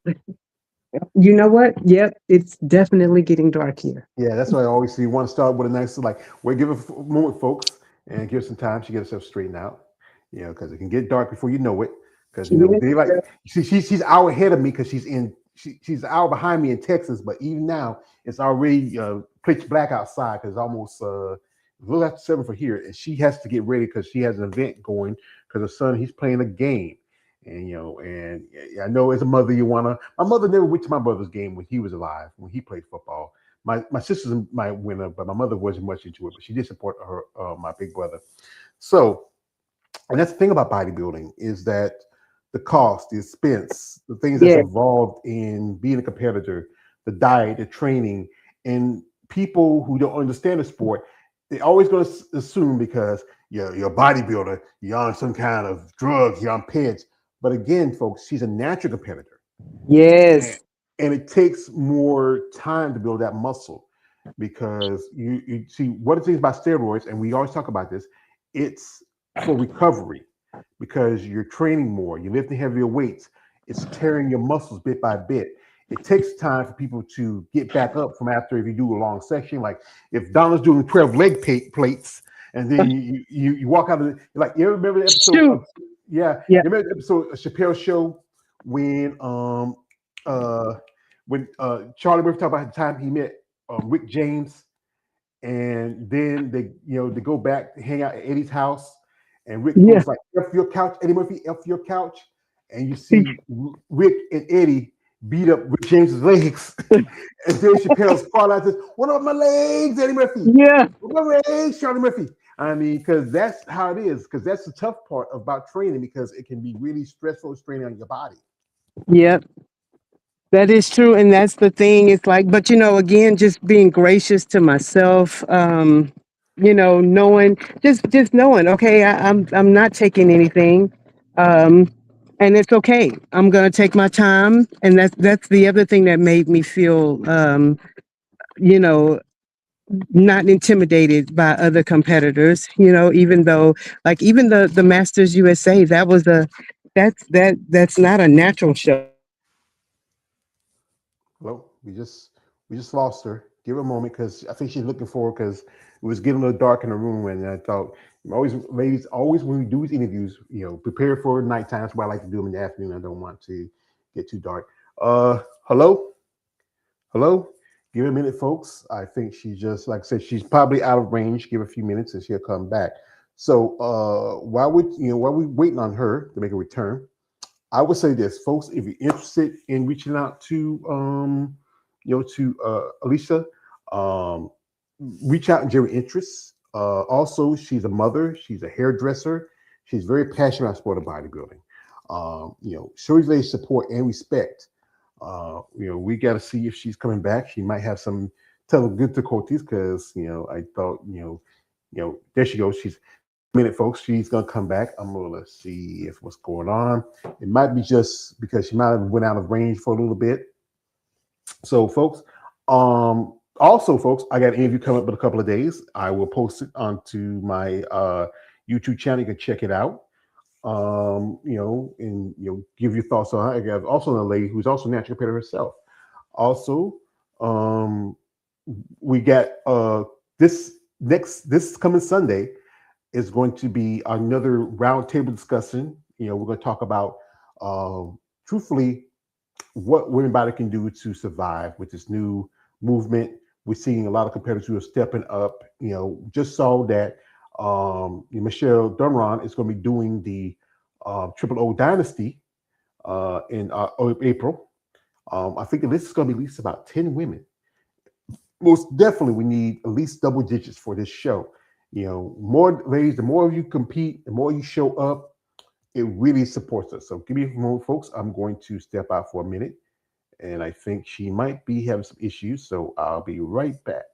Speaker 2: you know what? Yep, it's definitely getting dark here.
Speaker 1: Yeah, that's why I always see you want to start with a nice like, we'll give a moment, folks, and give her some time to get herself straightened out. Because it can get dark before you know it. Because
Speaker 2: Yes,
Speaker 1: daylight. You see, she's an hour ahead of me because she's an hour behind me in Texas. But even now, it's already pitch black outside because it's almost a little after 7 for here, and she has to get ready because she has an event going because her son he's playing a game. And I know as a mother you wanna. My mother never went to my brother's game when he was alive when he played football. My sisters might win up, but my mother wasn't much into it. But she did support her, my big brother. So, and that's the thing about bodybuilding is that the cost, the expense, the things that's
Speaker 2: yes,
Speaker 1: involved in being a competitor, the diet, the training, and people who don't understand the sport, they're always going to assume because you're a bodybuilder, you're on some kind of drug, you're on PEDs. But again, folks, she's a natural competitor, and,
Speaker 2: yes,
Speaker 1: and it takes more time to build that muscle because you see what are the things about steroids, and we always talk about this. It's for recovery because you're training more, you're lifting heavier weights, it's tearing your muscles bit by bit. It takes time for people to get back up from after if you do a long section. Like if Donald's doing 12 leg plates, and then you walk out of the like you remember the episode
Speaker 2: shoot.
Speaker 1: of yeah,
Speaker 2: Yeah,
Speaker 1: you remember the episode of Chappelle's show when uh Charlie Murphy talked about the time he met Rick James and then they go back to hang out at Eddie's house, and Rick
Speaker 2: yeah.
Speaker 1: goes like, "F your couch, Eddie Murphy, F your couch," and you see Rick and Eddie beat up Rick James's legs, and Dave Chappelle's call out says, "What about my legs, Eddie Murphy?
Speaker 2: Yeah.
Speaker 1: What about my legs, Charlie Murphy?" I mean, because that's how it is. Because that's the tough part about training, because it can be really stressful, straining on your body.
Speaker 2: Yep. That is true, and that's the thing. It's like, but again, just being gracious to myself. Knowing, just knowing. Okay, I'm not taking anything, um, and it's okay. I'm gonna take my time, and that's the other thing that made me feel, you know, not intimidated by other competitors. Even though, like, even the Masters USA, that's not a natural show.
Speaker 1: Well, we just lost her. Give her a moment because I think she's looking forward because it was getting a little dark in the room, and I thought always, ladies, always when we do these interviews, prepare for nighttime. That's why I like to do them in the afternoon. I don't want to get too dark. Hello, hello. Give her a minute, folks. I think she's just like I said, she's probably out of range. Give her a few minutes and she'll come back. So while we waiting on her to make a return, I would say this, folks. If you're interested in reaching out to Alicia, um, reach out and generate interest. Also, she's a mother. She's a hairdresser. She's very passionate about sport and bodybuilding. Show your support and respect. We got to see if she's coming back. She might have some technical difficulties because I thought there she goes. She's minute, folks. She's gonna come back. I'm gonna see if what's going on. It might be just because she might have went out of range for a little bit. So, folks, also, folks, I got an interview coming up in a couple of days. I will post it onto my YouTube channel. You can check it out. And give your thoughts on it. I got also a lady who's also a natural competitor herself. Also, we got this coming Sunday is going to be another roundtable discussion. We're going to talk about, truthfully, what women body can do to survive with this new movement. We're seeing a lot of competitors who are stepping up. Just saw that Michelle Durran is going to be doing the Triple O Dynasty in April. I think this is going to be at least about 10 women. Most definitely, we need at least double digits for this show. More ladies, the more you compete, the more you show up, it really supports us. So give me a moment, folks. I'm going to step out for a minute. And I think she might be having some issues. So I'll be right back.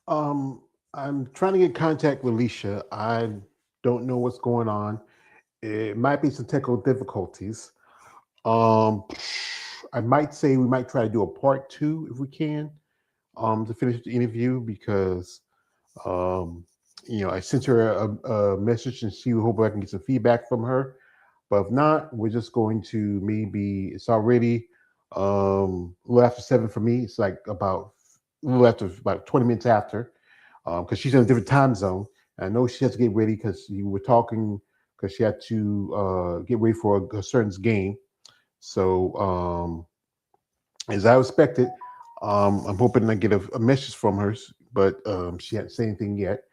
Speaker 1: Um, I'm trying to get in contact with Alicia. I don't know what's going on. It might be some technical difficulties. Um, I might say we might try to do a part two if we can, to finish the interview because, um, I sent her a message and she hope I can get some feedback from her. But if not, we're just going to maybe it's already a little after 7 for me. It's like about a little after about 20 minutes after because she's in a different time zone. And I know she has to get ready because you were talking because she had to get ready for a certain game. So as I expected, I'm hoping I get a message from her, but she hasn't said anything yet.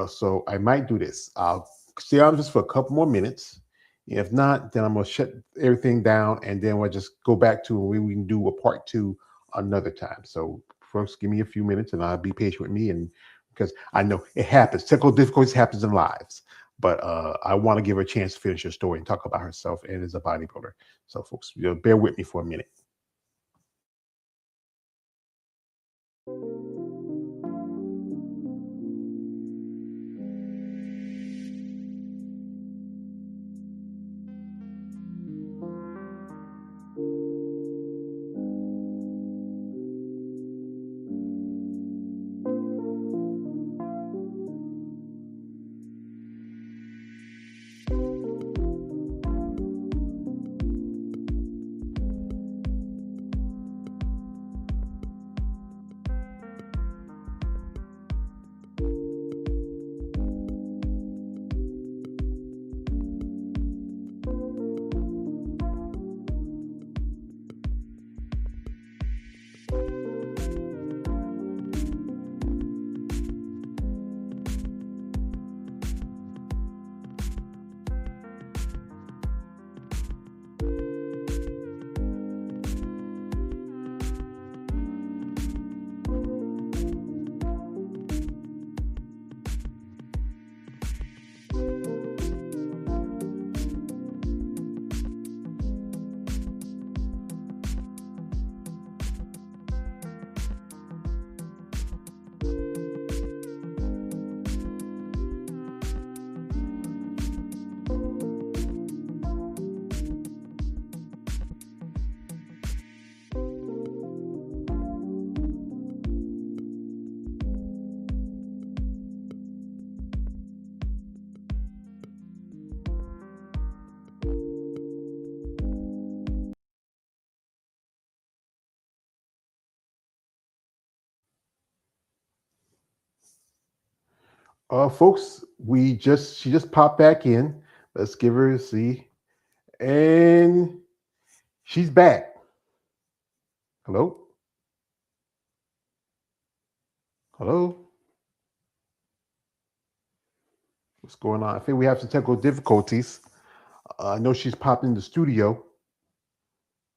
Speaker 1: So I might do this. I'll stay on just for a couple more minutes. If not, then I'm gonna shut everything down, and then we'll just go back to where we can do a part two another time. So first, give me a few minutes, and I'll be patient with me, and because I know it happens, technical difficulties happens in lives, but I want to give her a chance to finish her story and talk about herself and as a bodybuilder. So folks, bear with me for a minute. Folks, she just popped back in. Let's give her a see. And she's back. Hello? Hello? What's going on? I think we have some technical difficulties. I know she's popped in the studio.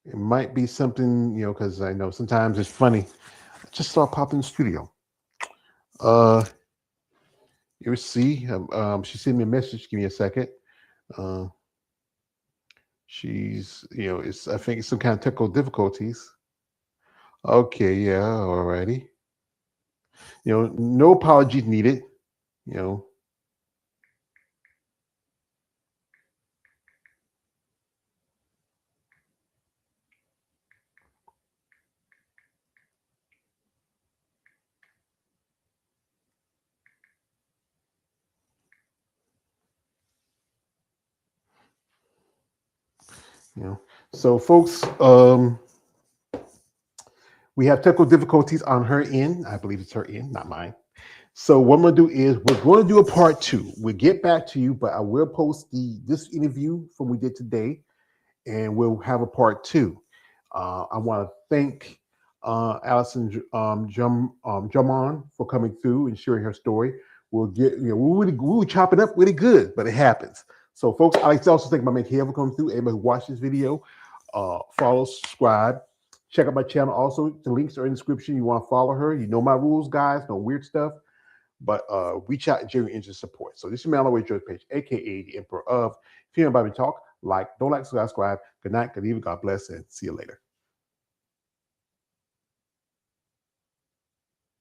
Speaker 1: It might be something, because I know sometimes it's funny. I just saw pop in the studio. Uh, you see, she sent me a message. Give me a second. Uh, I think it's some kind of technical difficulties. Okay, yeah, alrighty. No apologies needed. You know, you know. So, folks, we have technical difficulties on her end. I believe it's her end, not mine. So what I'm gonna do is we're going to do a part two. We'll get back to you, but I will post this interview from we did today, and we'll have a part two. I want to thank Allison Jarmon for coming through and sharing her story. We'll get we were chopping up really good, but it happens. So, folks, I like to also thank my man Kev for coming through. Everybody who watched this video, follow, subscribe, check out my channel. Also, the links are in the description. You want to follow her? You know my rules, guys. No weird stuff. But reach out and genuine interest support. So this is Mallory George Page, aka the Emperor of Female Body Talk. Don't like, subscribe. Good night, good evening, God bless, and see you later.